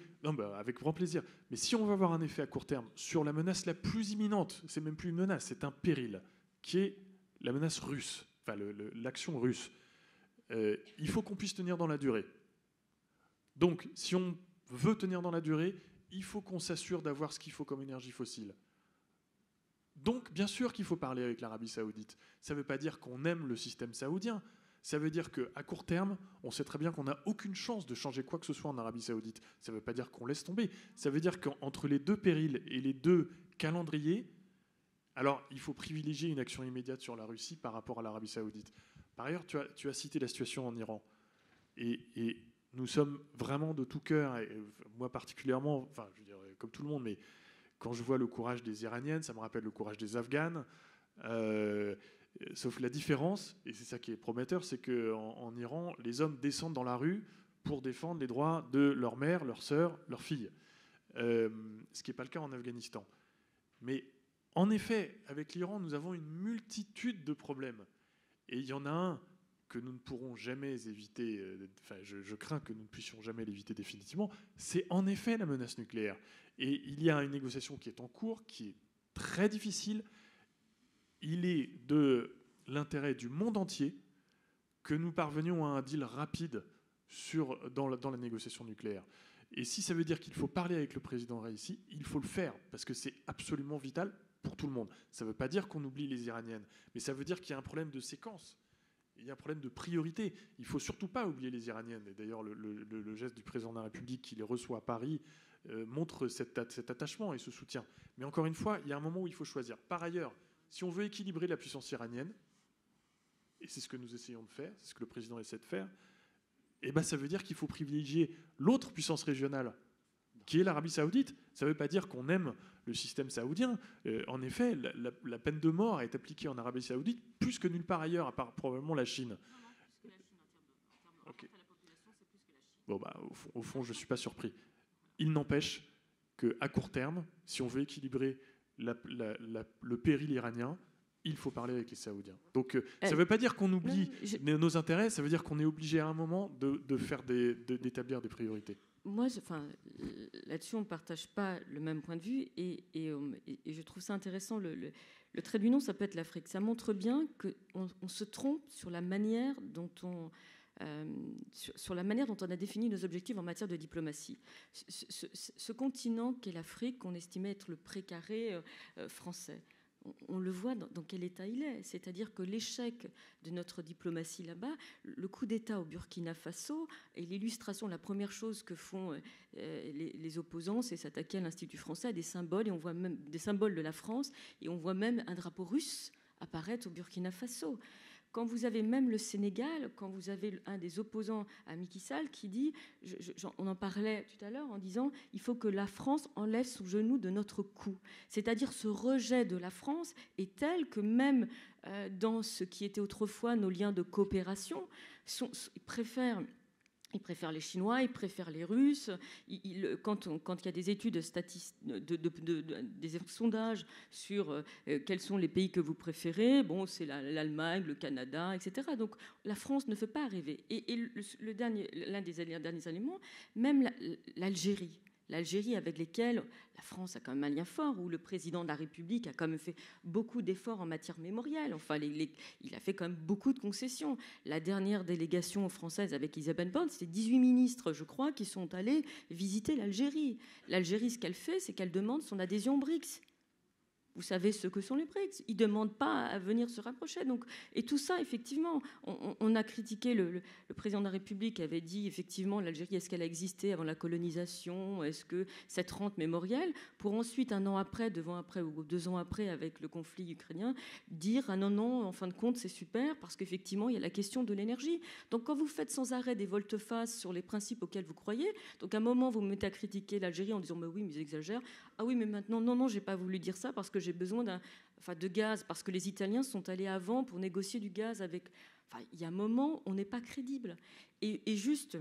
avec grand plaisir. Mais si on veut avoir un effet à court terme sur la menace la plus imminente, c'est même plus une menace, c'est un péril, qui est la menace russe, enfin l'action russe, il faut qu'on puisse tenir dans la durée. Donc, si on veut tenir dans la durée, il faut qu'on s'assure d'avoir ce qu'il faut comme énergie fossile. Donc, bien sûr qu'il faut parler avec l'Arabie Saoudite. Ça ne veut pas dire qu'on aime le système saoudien. Ça veut dire qu'à court terme, on sait très bien qu'on n'a aucune chance de changer quoi que ce soit en Arabie Saoudite. Ça ne veut pas dire qu'on laisse tomber. Ça veut dire qu'entre les deux périls et les deux calendriers, alors il faut privilégier une action immédiate sur la Russie par rapport à l'Arabie Saoudite. Par ailleurs, tu as cité la situation en Iran. Et nous sommes vraiment de tout cœur, et moi particulièrement, enfin je veux dire comme tout le monde, mais quand je vois le courage des Iraniennes, ça me rappelle le courage des Afghanes. Sauf la différence, et c'est ça qui est prometteur, c'est qu'en Iran, les hommes descendent dans la rue pour défendre les droits de leur mère, leur sœur, leur fille. Ce qui n'est pas le cas en Afghanistan. Mais en effet, avec l'Iran, nous avons une multitude de problèmes. Et il y en a un que nous ne pourrons jamais éviter, je crains que nous ne puissions jamais l'éviter définitivement, c'est en effet la menace nucléaire. Et il y a une négociation qui est en cours, qui est très difficile. Il est de l'intérêt du monde entier que nous parvenions à un deal rapide dans la négociation nucléaire. Et si ça veut dire qu'il faut parler avec le président Raïssi, il faut le faire, parce que c'est absolument vital pour tout le monde. Ça ne veut pas dire qu'on oublie les Iraniennes, mais ça veut dire qu'il y a un problème de séquence. Il y a un problème de priorité. Il ne faut surtout pas oublier les Iraniennes. Et d'ailleurs, le geste du président de la République qui les reçoit à Paris montre cet attachement et ce soutien. Mais encore une fois, il y a un moment où il faut choisir. Par ailleurs, si on veut équilibrer la puissance iranienne, et c'est ce que nous essayons de faire, c'est ce que le président essaie de faire, eh ben ça veut dire qu'il faut privilégier l'autre puissance régionale, qui est l'Arabie saoudite. Ça ne veut pas dire qu'on aime le système saoudien. En effet, la peine de mort est appliquée en Arabie saoudite plus que nulle part ailleurs, à part probablement la Chine. Okay. Bon, bah, au fond, je ne suis pas surpris. Il n'empêche qu'à court terme, si on veut équilibrer le péril iranien, il faut parler avec les Saoudiens. Donc, ça ne veut pas dire qu'on oublie nos intérêts, ça veut dire qu'on est obligé à un moment d'établir des priorités. Moi, là-dessus, on ne partage pas le même point de vue et je trouve ça intéressant. Le trait d'union, ça peut être l'Afrique. Ça montre bien qu'on se trompe sur la manière dont on a défini nos objectifs en matière de diplomatie. Ce continent qu'est l'Afrique, qu'on estimait être le précaré français, on le voit dans quel état il est. C'est-à-dire que l'échec de notre diplomatie là-bas, le coup d'État au Burkina Faso, et l'illustration, la première chose que font les opposants, c'est s'attaquer à l'Institut français, à des symboles, et on voit même des symboles de la France, et on voit même un drapeau russe apparaître au Burkina Faso. Quand vous avez même le Sénégal, quand vous avez un des opposants à Macky Sall qui dit, on en parlait tout à l'heure en disant, il faut que la France enlève son genou de notre cou. C'est-à-dire ce rejet de la France est tel que même dans ce qui était autrefois nos liens de coopération, ils préfèrent les Chinois, ils préfèrent les Russes. Quand il y a des études des sondages sur quels sont les pays que vous préférez, bon, c'est l'Allemagne, le Canada, etc. Donc la France ne fait pas rêver. Et l'un des derniers éléments, même l'Algérie avec lesquels la France a quand même un lien fort, où le président de la République a quand même fait beaucoup d'efforts en matière mémorielle. Enfin, il a fait quand même beaucoup de concessions. La dernière délégation française avec Isabelle Borne, c'était 18 ministres, je crois, qui sont allés visiter l'Algérie. L'Algérie, ce qu'elle fait, c'est qu'elle demande son adhésion aux BRICS. Vous savez ce que sont les BRICS. Ils ne demandent pas à venir se rapprocher. Donc, et tout ça, effectivement, on a critiqué le président de la République avait dit, effectivement, l'Algérie, est-ce qu'elle a existé avant la colonisation? Est-ce que cette rente mémorielle? Pour ensuite, 1 an après, 2 ans après, avec le conflit ukrainien, dire, ah non, en fin de compte, c'est super, parce qu'effectivement, il y a la question de l'énergie. Donc, quand vous faites sans arrêt des volte-face sur les principes auxquels vous croyez, donc à un moment, vous me mettez à critiquer l'Algérie en disant, mais oui, mais ils exagèrent. Ah oui, mais maintenant, non, j'ai pas voulu dire ça, parce que j'ai besoin de gaz, parce que les Italiens sont allés avant pour négocier du gaz avec... Enfin, il y a un moment, on n'est pas crédible. Et juste,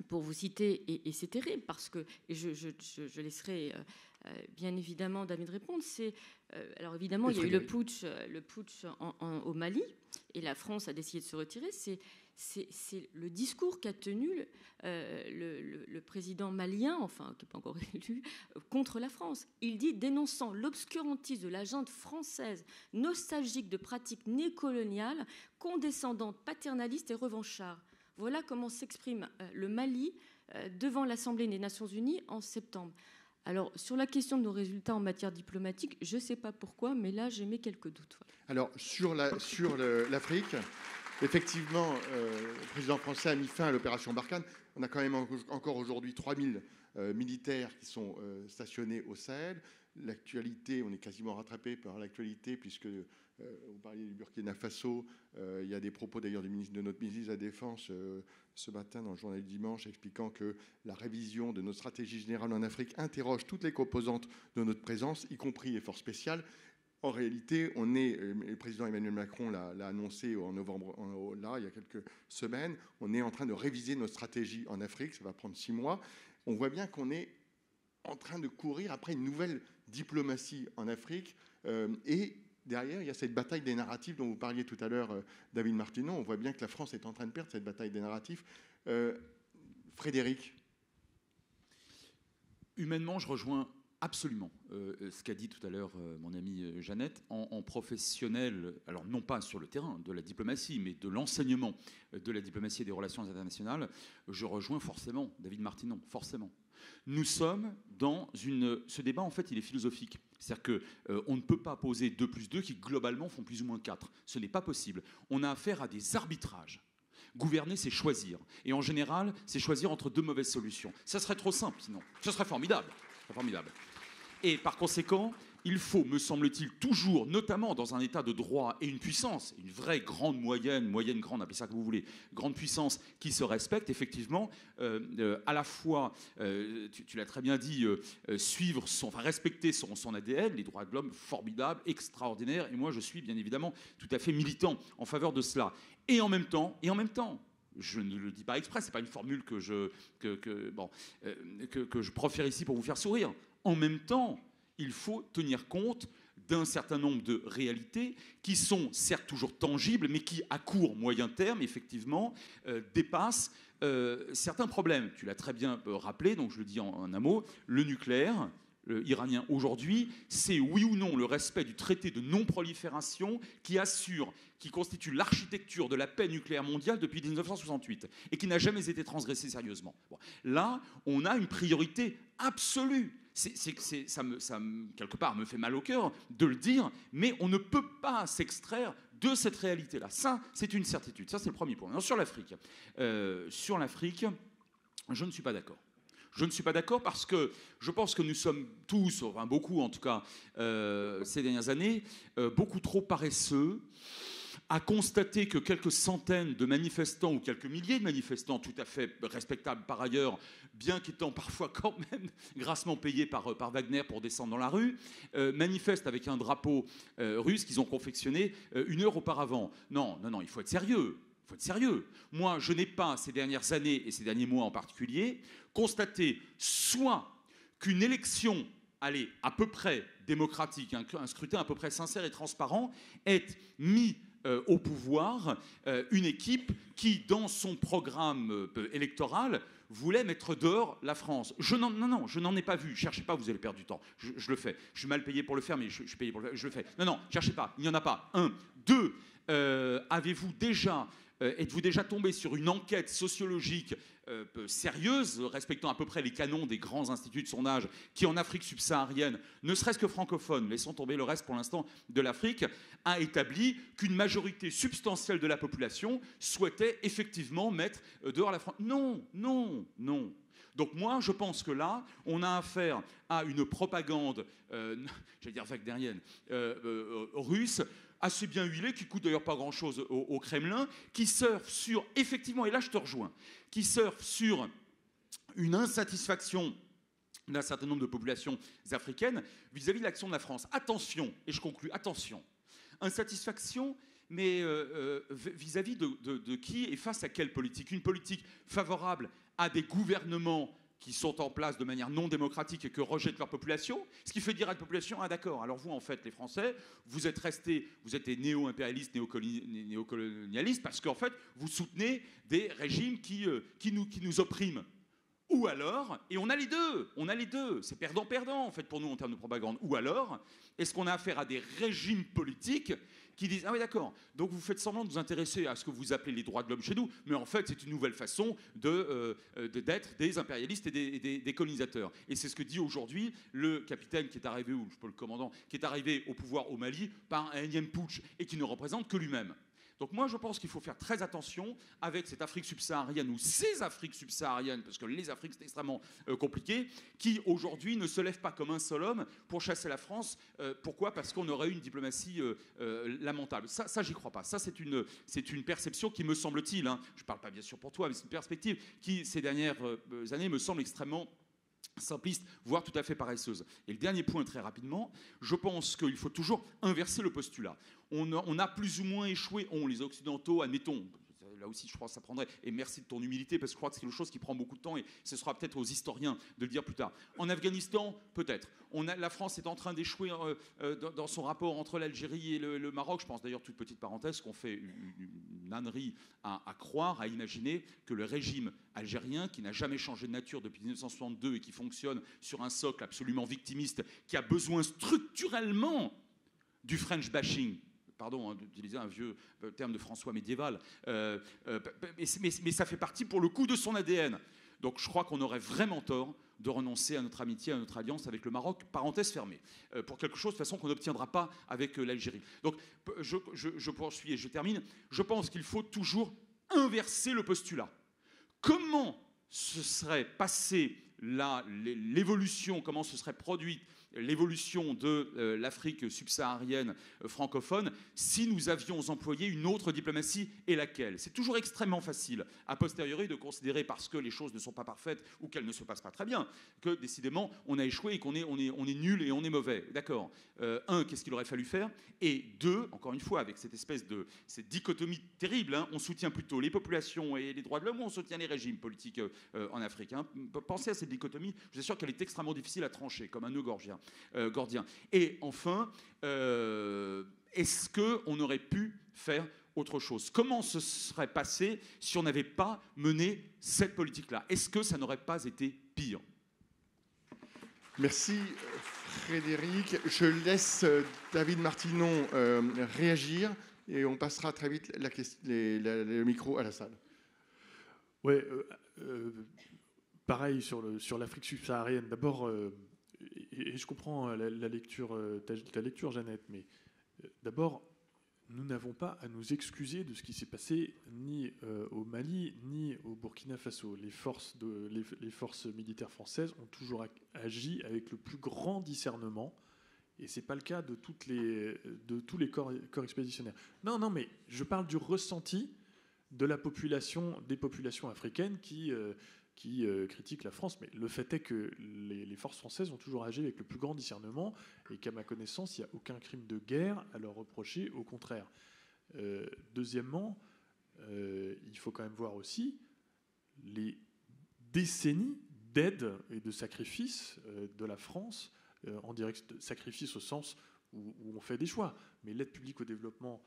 pour vous citer, et c'est terrible, parce que je laisserai bien évidemment David répondre, alors évidemment, il y a eu le putsch au Mali, et la France a décidé de se retirer, c'est le discours qu'a tenu le président malien, enfin, qui n'est pas encore élu, contre la France. Il dit, dénonçant l'obscurantisme de la junte française, nostalgique de pratiques néocoloniales, condescendantes, paternalistes et revanchards. Voilà comment s'exprime le Mali devant l'Assemblée des Nations Unies en septembre. Alors, sur la question de nos résultats en matière diplomatique, je ne sais pas pourquoi, mais là, j'ai mis quelques doutes. Voilà. Alors, sur l'Afrique... Effectivement, le président français a mis fin à l'opération Barkhane. On a quand même encore aujourd'hui 3000 militaires qui sont stationnés au Sahel. L'actualité, on est quasiment rattrapé par l'actualité, puisque vous parliez du Burkina Faso. Il y a des propos d'ailleurs de notre ministre de la Défense ce matin dans le journal du dimanche, expliquant que la révision de notre stratégie générale en Afrique interroge toutes les composantes de notre présence, y compris les forces spéciales. En réalité, le président Emmanuel Macron l'a annoncé en novembre, il y a quelques semaines, on est en train de réviser notre stratégie en Afrique, ça va prendre 6 mois. On voit bien qu'on est en train de courir après une nouvelle diplomatie en Afrique. Et derrière, il y a cette bataille des narratifs dont vous parliez tout à l'heure, David Martineau. On voit bien que la France est en train de perdre cette bataille des narratifs. Frédéric? Humainement, je rejoins Absolument. Ce qu'a dit tout à l'heure mon amie Jeannette, en professionnel, alors non pas sur le terrain de la diplomatie, mais de l'enseignement de la diplomatie et des relations internationales, je rejoins forcément David Martinon, forcément. Nous sommes dans ce débat, en fait, il est philosophique. C'est-à-dire qu'on ne peut pas poser 2 plus 2 qui, globalement, font plus ou moins 4. Ce n'est pas possible. On a affaire à des arbitrages. Gouverner, c'est choisir. Et en général, c'est choisir entre 2 mauvaises solutions. Ça serait trop simple, sinon. Ce serait formidable. Formidable. Et par conséquent, il faut, me semble-t-il, toujours, notamment dans un état de droit et une puissance, une vraie grande moyenne grande, appelez ça que vous voulez, grande puissance qui se respecte, effectivement, à la fois, tu l'as très bien dit, respecter son ADN, les droits de l'homme, formidables, extraordinaires, et moi je suis bien évidemment tout à fait militant en faveur de cela. Et en même temps, je ne le dis pas exprès, c'est pas une formule que je profère ici pour vous faire sourire. En même temps, il faut tenir compte d'un certain nombre de réalités qui sont certes toujours tangibles, mais qui, à court, moyen terme, effectivement, dépassent certains problèmes. Tu l'as très bien rappelé, donc je le dis en un mot, le nucléaire iranien aujourd'hui, c'est oui ou non le respect du traité de non-prolifération qui constitue l'architecture de la paix nucléaire mondiale depuis 1968 et qui n'a jamais été transgressé sérieusement. Bon, là, on a une priorité absolue. Quelque part, me fait mal au cœur de le dire, mais on ne peut pas s'extraire de cette réalité-là. Ça, c'est une certitude. Ça, c'est le premier point. Alors, sur l'Afrique, je ne suis pas d'accord. Je ne suis pas d'accord parce que je pense que nous sommes tous, enfin beaucoup en tout cas, ces dernières années, beaucoup trop paresseux à constater que quelques centaines de manifestants ou quelques milliers de manifestants tout à fait respectables par ailleurs, bien qu'étant parfois quand même grassement payés par Wagner pour descendre dans la rue, manifestent avec un drapeau russe qu'ils ont confectionné 1 heure auparavant. Non, il faut être sérieux. Il faut être sérieux. Moi, je n'ai pas, ces dernières années et ces derniers mois en particulier, constaté soit qu'une élection, à peu près démocratique, un scrutin à peu près sincère et transparent, ait mis au pouvoir une équipe qui, dans son programme électoral, voulait mettre dehors la France. Je n'en ai pas vu. Cherchez pas, vous allez perdre du temps. Je le fais. Je suis mal payé pour le faire, mais je suis payé pour le faire. Je le fais. Non, cherchez pas. Il n'y en a pas. 1. 2. Êtes-vous déjà tombé sur une enquête sociologique sérieuse, respectant à peu près les canons des grands instituts de sondage, qui en Afrique subsaharienne, ne serait-ce que francophone, laissons tomber le reste pour l'instant de l'Afrique, a établi qu'une majorité substantielle de la population souhaitait effectivement mettre dehors la France? Non. Donc moi, je pense que là, on a affaire à une propagande, j'allais dire wagnérienne, russe, assez bien huilée, qui coûte d'ailleurs pas grand-chose au Kremlin, qui surfe sur, effectivement, et là je te rejoins, qui surfe sur une insatisfaction d'un certain nombre de populations africaines vis-à-vis de l'action de la France. Attention, et je conclus, attention, insatisfaction, mais vis-à-vis de qui et face à quelle politique? Une politique favorable à des gouvernements qui sont en place de manière non démocratique et que rejettent leur population, ce qui fait dire à la population, ah d'accord, alors vous en fait les Français, vous êtes des néo-impérialistes, néocolonialistes, parce qu'en fait vous soutenez des régimes qui nous oppriment. Ou alors, et on a les deux, c'est perdant-perdant en fait pour nous en termes de propagande, ou alors, est-ce qu'on a affaire à des régimes politiques qui disent, ah oui d'accord, donc vous faites semblant de vous intéresser à ce que vous appelez les droits de l'homme chez nous, mais en fait c'est une nouvelle façon d'être des impérialistes et des colonisateurs. Et c'est ce que dit aujourd'hui le capitaine qui est arrivé, ou le commandant, qui est arrivé au pouvoir au Mali par un énième putsch et qui ne représente que lui-même. Donc moi, je pense qu'il faut faire très attention avec cette Afrique subsaharienne ou ces Afriques subsahariennes, parce que les Afriques, c'est extrêmement compliqué, qui aujourd'hui ne se lèvent pas comme un seul homme pour chasser la France. Pourquoi? Parce qu'on aurait eu une diplomatie lamentable. Ça, j'y crois pas. Ça, c'est une perception qui, me semble-t-il, je ne parle pas bien sûr pour toi, mais c'est une perspective qui, ces dernières années, me semble extrêmement simpliste, voire tout à fait paresseuse. Et le dernier point, très rapidement, je pense qu'il faut toujours inverser le postulat. On a plus ou moins échoué, les Occidentaux, admettons, là aussi, je pense que ça prendrait. Et merci de ton humilité, parce que je crois que c'est quelque chose qui prend beaucoup de temps et ce sera peut-être aux historiens de le dire plus tard. En Afghanistan, peut-être. La France est en train d'échouer dans son rapport entre l'Algérie et le Maroc. Je pense d'ailleurs, toute petite parenthèse, qu'on fait une ânerie à croire, à imaginer que le régime algérien, qui n'a jamais changé de nature depuis 1962 et qui fonctionne sur un socle absolument victimiste, qui a besoin structurellement du French bashing, pardon d'utiliser un vieux terme de François médiéval, mais ça fait partie pour le coup de son ADN. Donc je crois qu'on aurait vraiment tort de renoncer à notre amitié, à notre alliance avec le Maroc, parenthèse fermée, pour quelque chose de toute façon qu'on n'obtiendra pas avec l'Algérie. Donc je poursuis et je termine. Je pense qu'il faut toujours inverser le postulat. Comment se serait passée l'évolution, comment se serait produite l'évolution de l'Afrique subsaharienne francophone si nous avions employé une autre diplomatie, et laquelle? C'est toujours extrêmement facile, a posteriori, de considérer, parce que les choses ne sont pas parfaites ou qu'elles ne se passent pas très bien, que décidément on a échoué et qu'on est nul et on est mauvais. D'accord. Un, qu'est-ce qu'il aurait fallu faire? Et deux, encore une fois, avec cette dichotomie terrible, hein, on soutient plutôt les populations et les droits de l'homme, ou on soutient les régimes politiques en Afrique, hein. Pensez à cette dichotomie, je suis sûr qu'elle est extrêmement difficile à trancher, comme un nœud gordien. Et enfin, est-ce qu'on aurait pu faire autre chose? Comment ce serait passé si on n'avait pas mené cette politique-là? Est-ce que ça n'aurait pas été pire? Merci Frédéric. Je laisse David Martinon réagir et on passera très vite le micro à la salle. Ouais, pareil sur l'Afrique subsaharienne. D'abord, et je comprends la lecture, ta lecture, Jeannette, mais d'abord, nous n'avons pas à nous excuser de ce qui s'est passé ni au Mali ni au Burkina Faso. Les forces militaires françaises ont toujours agi avec le plus grand discernement, et c'est pas le cas de tous les corps expéditionnaires. Non, mais je parle du ressenti de des populations africaines qui critiquent la France, mais le fait est que les forces françaises ont toujours agi avec le plus grand discernement et qu'à ma connaissance, il n'y a aucun crime de guerre à leur reprocher, au contraire. Deuxièmement, il faut quand même voir aussi les décennies d'aide et de sacrifice de la France, en direct de sacrifice au sens où on fait des choix. Mais l'aide publique au développement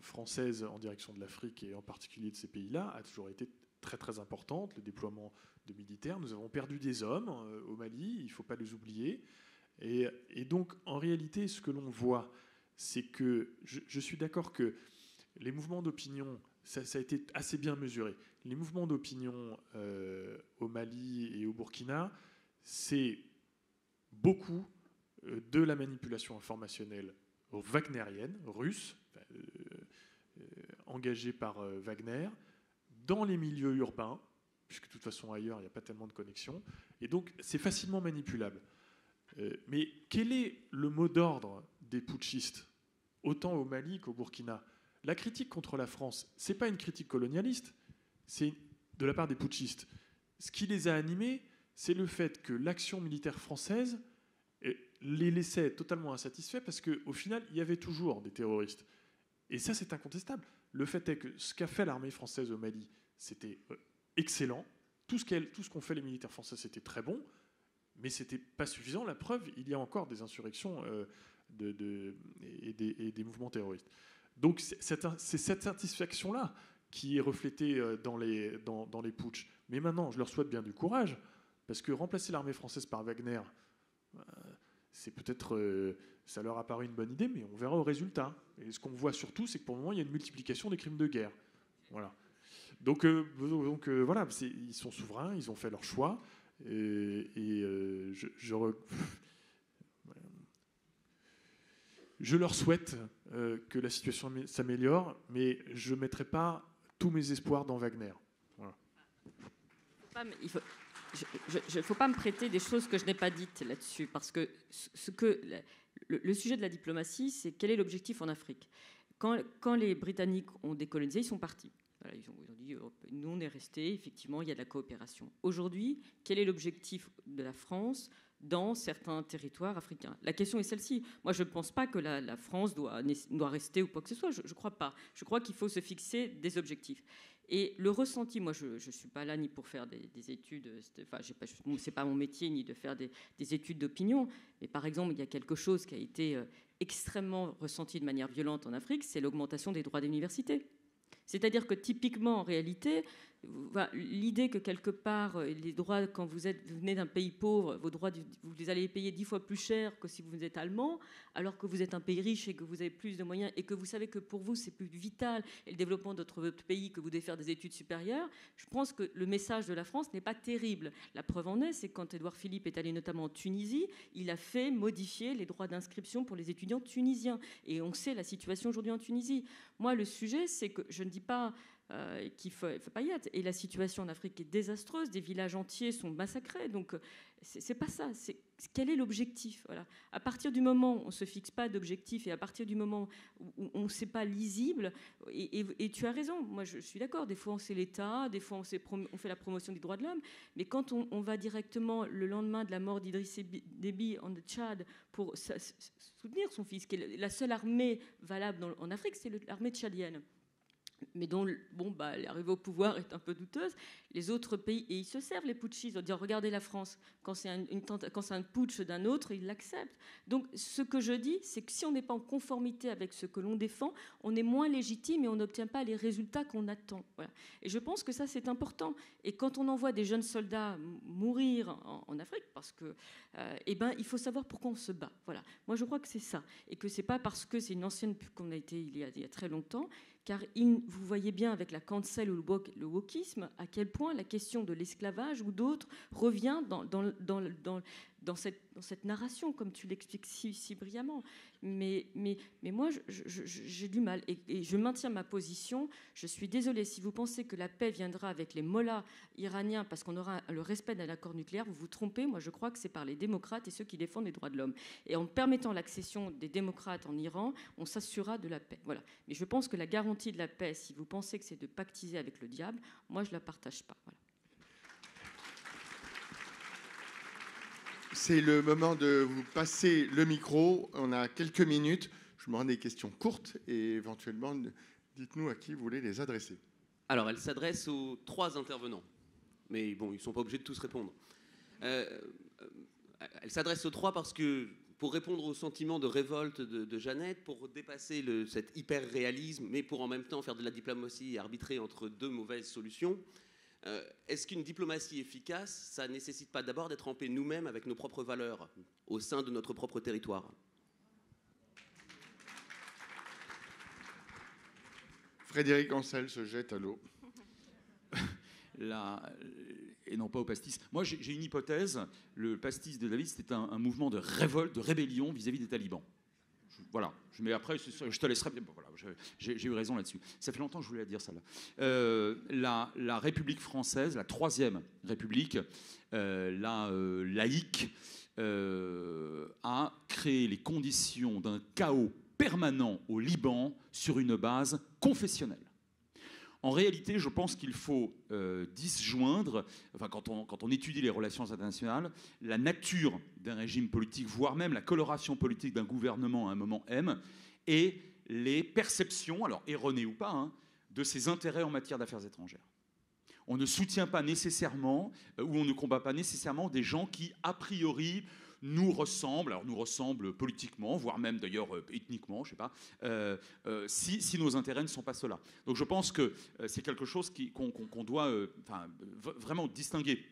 française en direction de l'Afrique et en particulier de ces pays-là a toujours été très très importante, le déploiement de militaires. Nous avons perdu des hommes au Mali, il ne faut pas les oublier. Et donc, en réalité, ce que l'on voit, c'est que je suis d'accord que les mouvements d'opinion, ça a été assez bien mesuré. Les mouvements d'opinion au Mali et au Burkina, c'est beaucoup de la manipulation informationnelle wagnérienne, russe, engagée par Wagner, dans les milieux urbains, puisque de toute façon ailleurs, il n'y a pas tellement de connexion, et donc c'est facilement manipulable. Mais quel est le mot d'ordre des putschistes, autant au Mali qu'au Burkina? La critique contre la France, ce n'est pas une critique colonialiste, c'est de la part des putschistes. Ce qui les a animés, c'est le fait que l'action militaire française les laissait totalement insatisfaits, parce qu'au final, il y avait toujours des terroristes. Et ça, c'est incontestable. Le fait est que ce qu'a fait l'armée française au Mali, c'était excellent. Tout ce qu'ont fait les militaires français, c'était très bon, mais ce n'était pas suffisant. La preuve, il y a encore des insurrections et des mouvements terroristes. Donc c'est cette satisfaction-là qui est reflétée dans les putschs. Mais maintenant, je leur souhaite bien du courage, parce que remplacer l'armée française par Wagner, c'est peut-être... ça leur a paru une bonne idée, mais on verra au résultat. Et ce qu'on voit surtout, c'est que pour le moment, il y a une multiplication des crimes de guerre. Voilà. Donc voilà, ils sont souverains, ils ont fait leur choix. Je leur souhaite que la situation s'améliore, mais je ne mettrai pas tous mes espoirs dans Wagner. Voilà. Il ne faut pas me prêter des choses que je n'ai pas dites là-dessus, parce que le sujet de la diplomatie, c'est quel est l'objectif en Afrique. Quand les Britanniques ont décolonisé, ils sont partis. Voilà, ils ont dit, nous on est restés, effectivement, il y a de la coopération. Aujourd'hui, quel est l'objectif de la France dans certains territoires africains. La question est celle-ci. Moi, je ne pense pas que la France doit rester ou quoi que ce soit. Je ne crois pas. Je crois qu'il faut se fixer des objectifs. Et le ressenti, moi, je ne suis pas là ni pour faire des études, enfin, c'est pas mon métier, ni de faire des études d'opinion. Mais par exemple, il y a quelque chose qui a été extrêmement ressenti de manière violente en Afrique, c'est l'augmentation des droits d'université. C'est-à-dire que typiquement, en réalité, l'idée que quelque part, les droits, quand vous venez d'un pays pauvre, vos droits, vous les allez payer 10 fois plus cher que si vous êtes allemand, alors que vous êtes un pays riche et que vous avez plus de moyens et que vous savez que pour vous, c'est plus vital et le développement de votre pays que vous devez faire des études supérieures. Je pense que le message de la France n'est pas terrible. La preuve en est, c'est que quand Édouard Philippe est allé notamment en Tunisie, il a fait modifier les droits d'inscription pour les étudiants tunisiens. Et on sait la situation aujourd'hui en Tunisie. Moi, le sujet, c'est que je ne dis pas qu'il faut pas y être. Et la situation en Afrique est désastreuse. Des villages entiers sont massacrés. Donc, c'est pas ça. Quel est l'objectif? Voilà. À partir du moment où on ne se fixe pas d'objectif et à partir du moment où on ne sait pas lisible, et tu as raison, moi je suis d'accord, des fois on sait l'État, des fois on fait la promotion des droits de l'homme, mais quand on va directement le lendemain de la mort d'Idriss Déby en Tchad pour soutenir son fils, qui est la seule armée valable en Afrique, c'est l'armée tchadienne, mais dont l'arrivée au pouvoir est un peu douteuse. Les autres pays, et ils se servent, les putschistes, ils vont dire regardez la France, quand c'est un putsch d'un autre, ils l'acceptent. Donc ce que je dis, c'est que si on n'est pas en conformité avec ce que l'on défend, on est moins légitime et on n'obtient pas les résultats qu'on attend. Voilà. Et je pense que ça, c'est important. Et quand on envoie des jeunes soldats mourir en Afrique, parce que, il faut savoir pourquoi on se bat. Voilà. Moi, je crois que c'est ça. Et que c'est pas parce que c'est une ancienne qu'on a été il y a très longtemps, car vous voyez bien avec la cancel ou le wokisme à quel point la question de l'esclavage ou d'autres revient dans cette narration, comme tu l'expliques si brillamment. Mais moi, j'ai du mal. Et je maintiens ma position. Je suis désolée, si vous pensez que la paix viendra avec les mollahs iraniens parce qu'on aura le respect d'un accord nucléaire, vous vous trompez. Moi, je crois que c'est par les démocrates et ceux qui défendent les droits de l'homme. Et en permettant l'accession des démocrates en Iran, on s'assurera de la paix. Voilà. Mais je pense que la garantie de la paix, si vous pensez que c'est de pactiser avec le diable, moi, je ne la partage pas. Voilà. C'est le moment de vous passer le micro. On a quelques minutes. Je me rends des questions courtes et éventuellement, dites-nous à qui vous voulez les adresser. Alors, elle s'adresse aux 3 intervenants. Mais bon, ils ne sont pas obligés de tous répondre. Elle s'adresse aux 3 parce que, pour répondre au sentiment de révolte de Jeannette, pour dépasser cet hyper-réalisme, mais pour en même temps faire de la diplomatie et arbitrer entre 2 mauvaises solutions, est-ce qu'une diplomatie efficace, ça ne nécessite pas d'abord d'être en paix nous-mêmes avec nos propres valeurs au sein de notre propre territoire? Frédéric Ancel se jette à l'eau. Et non pas au pastis. Moi, j'ai une hypothèse. Le pastis de David, c'était un mouvement de révolte, de rébellion vis-à-vis des talibans. Voilà. Mais après, je te laisserai. Voilà, j'ai eu raison là-dessus. Ça fait longtemps que je voulais dire ça. La République française, la 3e République, laïque, a créé les conditions d'un chaos permanent au Liban sur une base confessionnelle. En réalité, je pense qu'il faut disjoindre, enfin, quand on étudie les relations internationales, la nature d'un régime politique, voire même la coloration politique d'un gouvernement à un moment M, et les perceptions, alors erronées ou pas, de ses intérêts en matière d'affaires étrangères. On ne soutient pas nécessairement, ou on ne combat pas nécessairement des gens qui, a priori, nous ressemblent politiquement, voire même d'ailleurs ethniquement, je ne sais pas, si nos intérêts ne sont pas ceux-là. Donc je pense que c'est quelque chose qu'on doit vraiment distinguer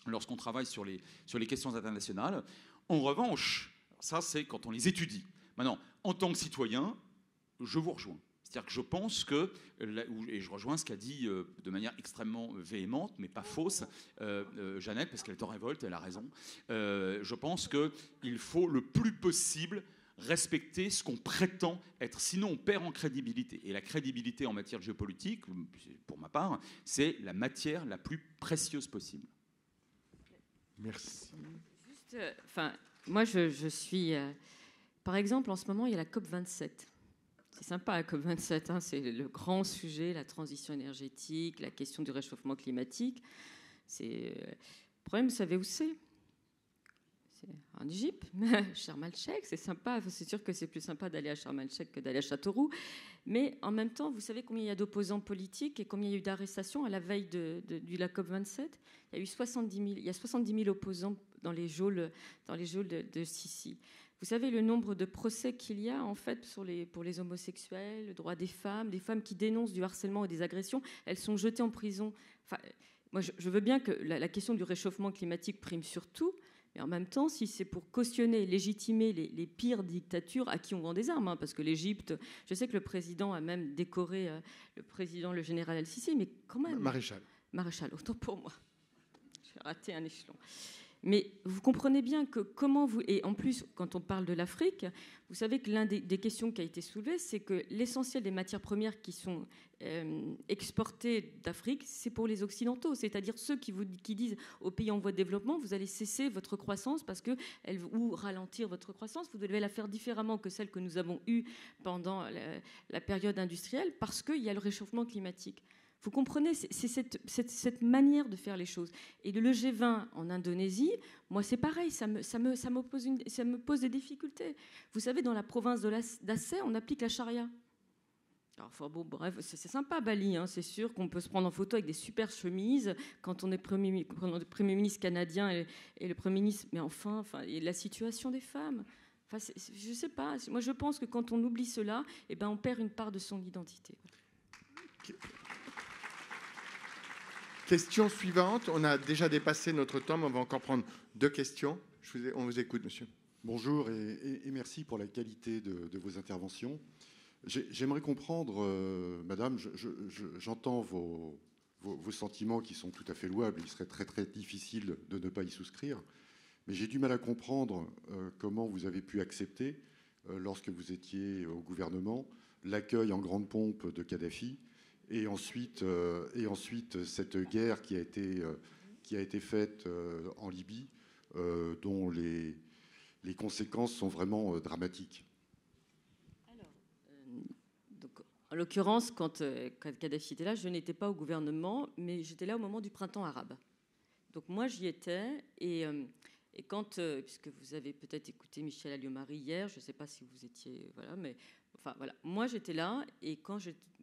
lorsqu'on travaille sur les questions internationales. En revanche, ça c'est quand on les étudie. Maintenant, en tant que citoyen, je vous rejoins. C'est-à-dire que je pense que, et je rejoins ce qu'a dit de manière extrêmement véhémente, mais pas fausse, Jeannette, parce qu'elle est en révolte, elle a raison. Je pense qu'il faut le plus possible respecter ce qu'on prétend être. Sinon, on perd en crédibilité. Et la crédibilité en matière de géopolitique, pour ma part, c'est la matière la plus précieuse possible. Merci. Juste, moi, je suis... par exemple, en ce moment, il y a la COP27. C'est sympa, la COP27, c'est le grand sujet, la transition énergétique, la question du réchauffement climatique. Le problème, vous savez où c'est? en Égypte, Sharm el-Sheikh, c'est sympa. C'est sûr que c'est plus sympa d'aller à Sharm el-Sheikh que d'aller à Châteauroux. Mais en même temps, vous savez combien il y a d'opposants politiques et combien il y a eu d'arrestations à la veille de la COP27 ? Il y a eu 70 000 opposants dans les geôles de Sisi. Vous savez le nombre de procès qu'il y a en fait pour les homosexuels, le droit des femmes qui dénoncent du harcèlement et des agressions, elles sont jetées en prison. Enfin, moi, je veux bien que la question du réchauffement climatique prime sur tout, mais en même temps, si c'est pour cautionner, légitimer les pires dictatures à qui on vend des armes, parce que l'Égypte, je sais que le président a même décoré le général El-Sisi, mais quand même... Maréchal, autant pour moi. J'ai raté un échelon. Mais vous comprenez bien que et en plus, quand on parle de l'Afrique, vous savez que l'une des questions qui a été soulevée, c'est que l'essentiel des matières premières qui sont exportées d'Afrique, c'est pour les Occidentaux, c'est-à-dire ceux qui disent aux pays en voie de développement, vous allez cesser votre croissance ou ralentir votre croissance, vous devez la faire différemment que celle que nous avons eue pendant la période industrielle, parce qu'il y a le réchauffement climatique. Vous comprenez, c'est cette manière de faire les choses. Et le G20 en Indonésie, moi c'est pareil, ça me pose des difficultés. Vous savez, dans la province d'Aceh, on applique la charia. Alors, enfin, bon, bref, c'est sympa Bali, hein, c'est sûr qu'on peut se prendre en photo avec des super chemises quand on est Premier ministre canadien et le Premier ministre. Mais enfin, et la situation des femmes. Enfin, je ne sais pas. Moi, je pense que quand on oublie cela, eh ben, on perd une part de son identité. Question suivante. On a déjà dépassé notre temps, mais on va encore prendre 2 questions. On vous écoute, monsieur. Bonjour et merci pour la qualité de vos interventions. J'aimerais comprendre, madame, j'entends vos sentiments qui sont tout à fait louables. Il serait très, très difficile de ne pas y souscrire. Mais j'ai du mal à comprendre comment vous avez pu accepter, lorsque vous étiez au gouvernement, l'accueil en grande pompe de Kadhafi. Et ensuite, cette guerre qui a été faite en Libye, dont les conséquences sont vraiment dramatiques. Alors, en l'occurrence, quand Kadhafi était là, je n'étais pas au gouvernement, mais j'étais là au moment du printemps arabe. Donc moi, j'y étais. Et quand, puisque vous avez peut-être écouté Michel Alliot-Marie hier, je ne sais pas si vous étiez... Voilà, mais... Enfin, voilà. Moi, j'étais là, et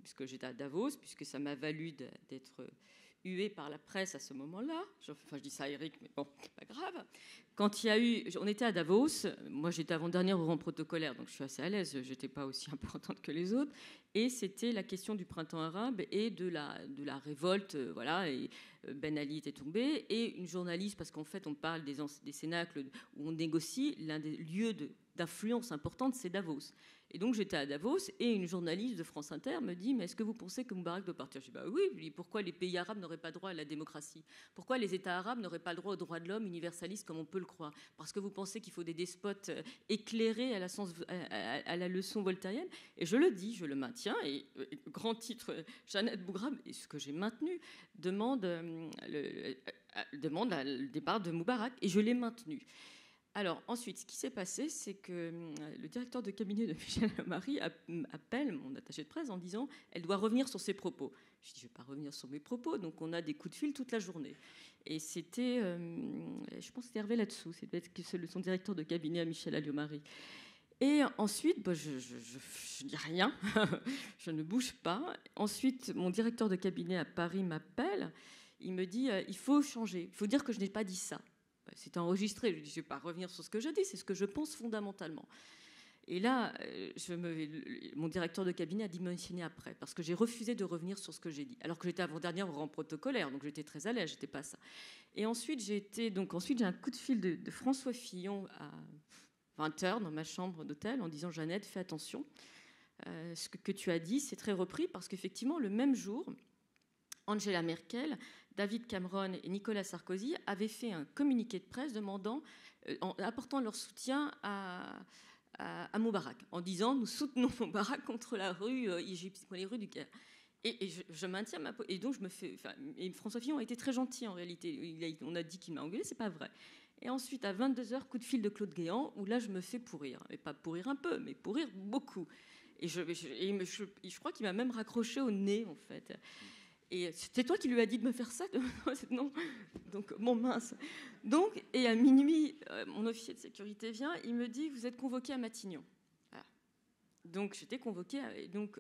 puisque j'étais à Davos, puisque ça m'a valu d'être huée par la presse à ce moment-là, je dis ça à Eric, mais bon, c'est pas grave. Quand on était à Davos, moi j'étais avant-dernière au rang protocolaire, donc je suis assez à l'aise, j'étais pas aussi importante que les autres, et c'était la question du printemps arabe et de la révolte, voilà, et Ben Ali était tombé, et une journaliste, parce qu'en fait on parle des cénacles où on négocie, l'un des lieux d'influence importante, c'est Davos. Et donc j'étais à Davos et une journaliste de France Inter me dit « Mais est-ce que vous pensez que Moubarak doit partir ?» Je dis « Bah oui, je dis, pourquoi les pays arabes n'auraient pas droit à la démocratie? Pourquoi les États arabes n'auraient pas le droit aux droits de l'homme universalistes comme on peut le croire? Parce que vous pensez qu'il faut des despotes éclairés à la leçon voltairienne ?» Et je le dis, je le maintiens. Et grand titre, Jeannette Bougrab, et ce que j'ai maintenu, demande le départ de Moubarak. Et je l'ai maintenu. Alors ensuite, ce qui s'est passé, c'est que le directeur de cabinet de Michel Alliot-Marie appelle mon attaché de presse en disant « Elle doit revenir sur ses propos ». Je dis « Je ne vais pas revenir sur mes propos ». Donc on a des coups de fil toute la journée. Et c'était, je pense que c'était Hervé Latsou, c'est peut-être son directeur de cabinet à Michel Alliot-Marie. Et ensuite, je dis rien, je ne bouge pas. Ensuite, mon directeur de cabinet à Paris m'appelle, il me dit « Il faut changer, il faut dire que je n'ai pas dit ça ». C'est enregistré, je ne vais pas revenir sur ce que je dis, c'est ce que je pense fondamentalement. Et là, mon directeur de cabinet a démissionné après, parce que j'ai refusé de revenir sur ce que j'ai dit, alors que j'étais avant-dernière au rang protocolaire, donc j'étais très à l'aise, j'étais pas ça. Et ensuite, j'ai un coup de fil de François Fillon à 20h dans ma chambre d'hôtel en disant « Jeannette, fais attention, ce que tu as dit, c'est très repris, parce qu'effectivement, le même jour, Angela Merkel, David Cameron et Nicolas Sarkozy avaient fait un communiqué de presse apportant leur soutien à Moubarak, en disant « Nous soutenons Moubarak contre les rues du Caire ». Et je maintiens ma... Et donc, et François Fillon a été très gentil, en réalité. On a dit qu'il m'a engueulé, c'est pas vrai. Et ensuite, à 22h, coup de fil de Claude Guéant, où là, je me fais pourrir. Et pas pourrir un peu, mais pourrir beaucoup. Et je crois qu'il m'a même raccroché au nez, en fait. Et c'est toi qui lui as dit de me faire ça? Non. Donc, bon, mince. Donc, et à minuit, mon officier de sécurité vient, il me dit, vous êtes convoqué à Matignon. Voilà. Donc, j'étais convoquée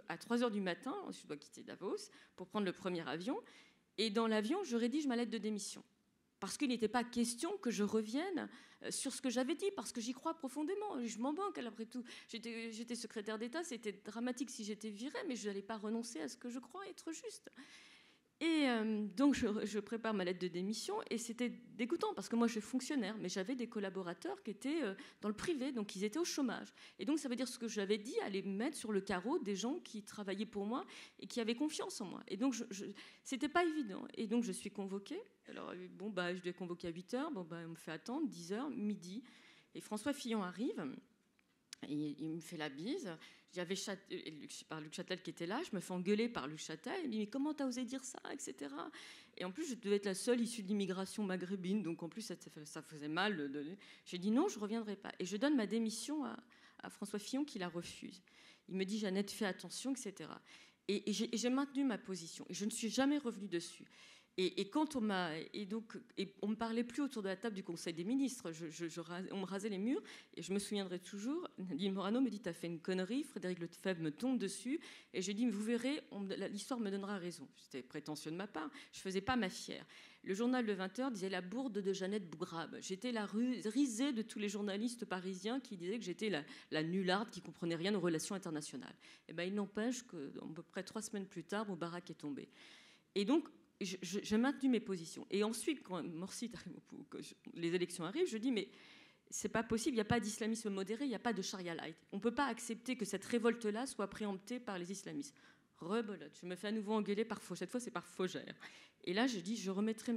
à 3h du matin, je dois quitter Davos pour prendre le premier avion. Et dans l'avion, je rédige ma lettre de démission. Parce qu'il n'était pas question que je revienne sur ce que j'avais dit, parce que j'y crois profondément. Je m'en banque, après tout. J'étais secrétaire d'État, c'était dramatique si j'étais virée, mais je n'allais pas renoncer à ce que je crois être juste. Et donc, je prépare ma lettre de démission, et c'était dégoûtant, parce que moi, je suis fonctionnaire, mais j'avais des collaborateurs qui étaient dans le privé, donc ils étaient au chômage. Et donc, ça veut dire ce que j'avais dit allait mettre sur le carreau des gens qui travaillaient pour moi et qui avaient confiance en moi. Et donc, c'était pas évident. Et donc, je suis convoquée. Alors, bon, bah, je dois être convoquée à 8h. Bon, bah, on me fait attendre 10h, midi. Et François Fillon arrive. Et il me fait la bise. J'avais Luc Châtel qui était là. Je me fais engueuler par Luc Châtel. Il me dit, mais comment t'as osé dire ça, etc. Et en plus, je devais être la seule issue de l'immigration maghrébine. Donc, en plus, ça faisait mal. J'ai dit non, je ne reviendrai pas. Et je donne ma démission à François Fillon qui la refuse. Il me dit, Jeannette, fais attention, etc. Et j'ai maintenu ma position. Et je ne suis jamais revenue dessus. Et quand on me parlait plus autour de la table du Conseil des ministres, on me rasait les murs, et je me souviendrai toujours, Nadine Morano me dit, t'as fait une connerie, Frédéric Lefebvre me tombe dessus, et j'ai dit, vous verrez, l'histoire me donnera raison. C'était prétentieux de ma part, je faisais pas ma fière. Le journal de 20h disait la bourde de Jeannette Bougrabe. J'étais la risée de tous les journalistes parisiens qui disaient que j'étais la nullarde qui comprenait rien aux relations internationales. Et ben, il n'empêche qu'à peu près 3 semaines plus tard, Moubarak est tombé. Et donc, j'ai maintenu mes positions. Et ensuite, quand Morsi les élections arrivent, je dis, mais c'est pas possible, il n'y a pas d'islamisme modéré, il n'y a pas de charia light. On ne peut pas accepter que cette révolte-là soit préemptée par les islamistes. Rebelote, je me fais à nouveau engueuler par Faugère. Cette fois, c'est par Faugère. Et là, je dis, je remettrai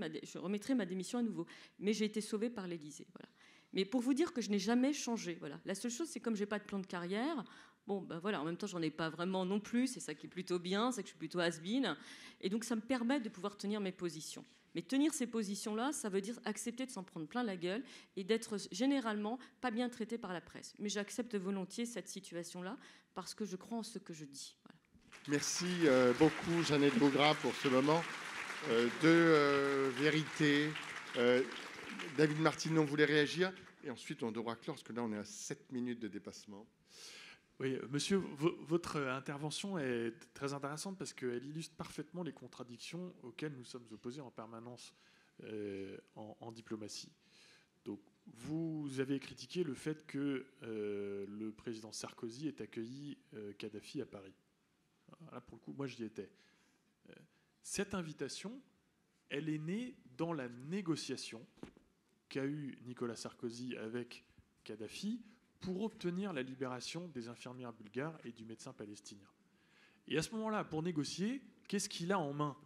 ma démission à nouveau. Mais j'ai été sauvée par l'Élysée. Voilà. Mais pour vous dire que je n'ai jamais changé. Voilà. La seule chose, c'est comme je n'ai pas de plan de carrière. Bon, ben voilà, en même temps, j'en ai pas vraiment non plus. C'est ça qui est plutôt bien, c'est que je suis plutôt has-been. Et donc, ça me permet de pouvoir tenir mes positions. Mais tenir ces positions-là, ça veut dire accepter de s'en prendre plein la gueule et d'être généralement pas bien traité par la presse. Mais j'accepte volontiers cette situation-là parce que je crois en ce que je dis. Voilà. Merci beaucoup, Jeannette Bougrabe, pour ce moment de vérité. David Martinon voulait réagir. Et ensuite, on devra clore, parce que là, on est à 7 minutes de dépassement. Oui, monsieur, votre intervention est très intéressante parce qu'elle illustre parfaitement les contradictions auxquelles nous sommes opposés en permanence en diplomatie. Donc, vous avez critiqué le fait que le président Sarkozy ait accueilli Kadhafi à Paris. Là, pour le coup, moi, j'y étais. Cette invitation, elle est née dans la négociation qu'a eue Nicolas Sarkozy avec Kadhafi pour obtenir la libération des infirmières bulgares et du médecin palestinien. Et à ce moment-là, pour négocier, qu'est-ce qu'il a en main?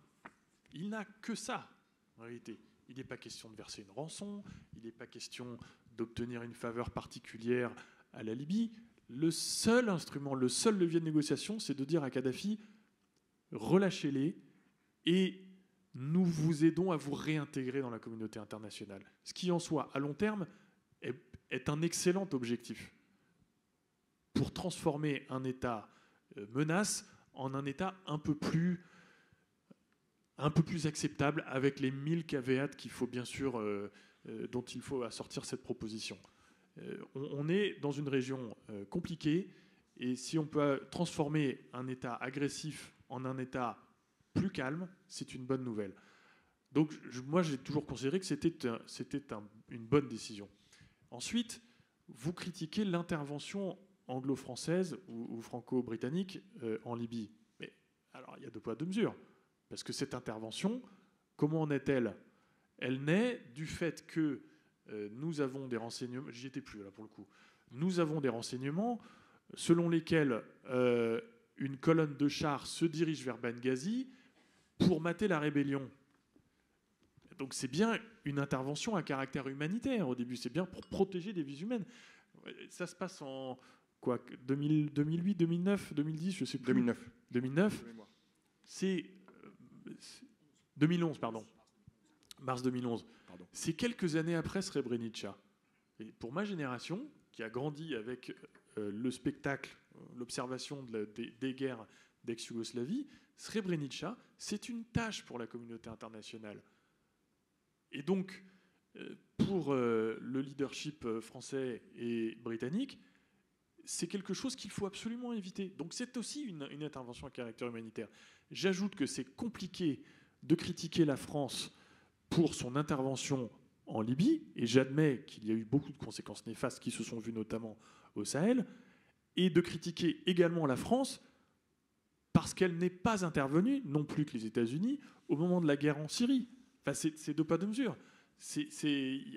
Il n'a que ça, en réalité. Il n'est pas question de verser une rançon, il n'est pas question d'obtenir une faveur particulière à la Libye. Le seul instrument, le seul levier de négociation, c'est de dire à Kadhafi, relâchez-les et nous vous aidons à vous réintégrer dans la communauté internationale. Ce qui, en soi, à long terme, est un excellent objectif pour transformer un État menace en un État un peu plus acceptable, avec les 1000 caveats qu'il faut bien sûr, dont il faut assortir cette proposition. On est dans une région compliquée, et si on peut transformer un État agressif en un État plus calme, c'est une bonne nouvelle. Donc moi, j'ai toujours considéré que c'était une bonne décision. Ensuite, vous critiquez l'intervention anglo-française ou franco-britannique en Libye. Mais alors, il y a 2 poids 2 mesures. Parce que cette intervention, comment en est-elle? Elle naît du fait que nous avons des renseignements... J'y étais plus, là, pour le coup. Nous avons des renseignements selon lesquels une colonne de chars se dirige vers Benghazi pour mater la rébellion. Donc c'est bien une intervention à caractère humanitaire au début, c'est bien pour protéger des vies humaines. Ça se passe en quoi, 2008, 2009, 2010, je sais plus. 2009. C'est 2011, pardon. Mars 2011. Pardon. C'est quelques années après Srebrenica. Et pour ma génération, qui a grandi avec le spectacle, l'observation des guerres d'ex-Yougoslavie, Srebrenica, c'est une tâche pour la communauté internationale. Et donc, pour le leadership français et britannique, c'est quelque chose qu'il faut absolument éviter. Donc c'est aussi une intervention à caractère humanitaire. J'ajoute que c'est compliqué de critiquer la France pour son intervention en Libye, et j'admets qu'il y a eu beaucoup de conséquences néfastes qui se sont vues notamment au Sahel, et de critiquer également la France parce qu'elle n'est pas intervenue, non plus que les États-Unis, au moment de la guerre en Syrie. Enfin, c'est deux pas deux mesures.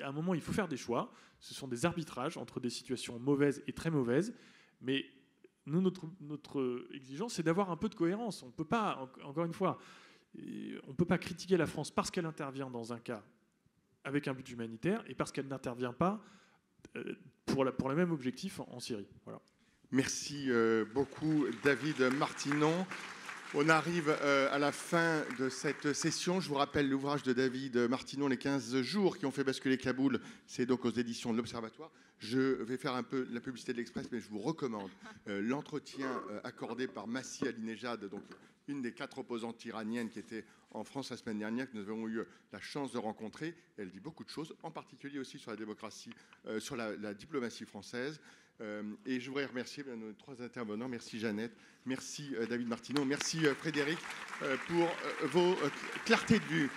À un moment, il faut faire des choix. Ce sont des arbitrages entre des situations mauvaises et très mauvaises. Mais nous, notre exigence, c'est d'avoir un peu de cohérence. On ne peut pas, encore une fois, on ne peut pas critiquer la France parce qu'elle intervient dans un cas avec un but humanitaire et parce qu'elle n'intervient pas pour le même objectif en Syrie. Voilà. Merci beaucoup, David Martinon. On arrive à la fin de cette session. Je vous rappelle l'ouvrage de David Martinon, Les 15 jours qui ont fait basculer Kaboul. C'est donc aux éditions de l'Observatoire. Je vais faire un peu la publicité de l'Express, mais je vous recommande l'entretien accordé par Massi Alinejad, donc une des 4 opposantes iraniennes qui était en France la semaine dernière, que nous avons eu la chance de rencontrer. Elle dit beaucoup de choses, en particulier aussi sur la démocratie, sur la diplomatie française. Et je voudrais remercier nos 3 intervenants. Merci Jeannette, merci David Martinon, merci Frédéric pour vos clartés de vue.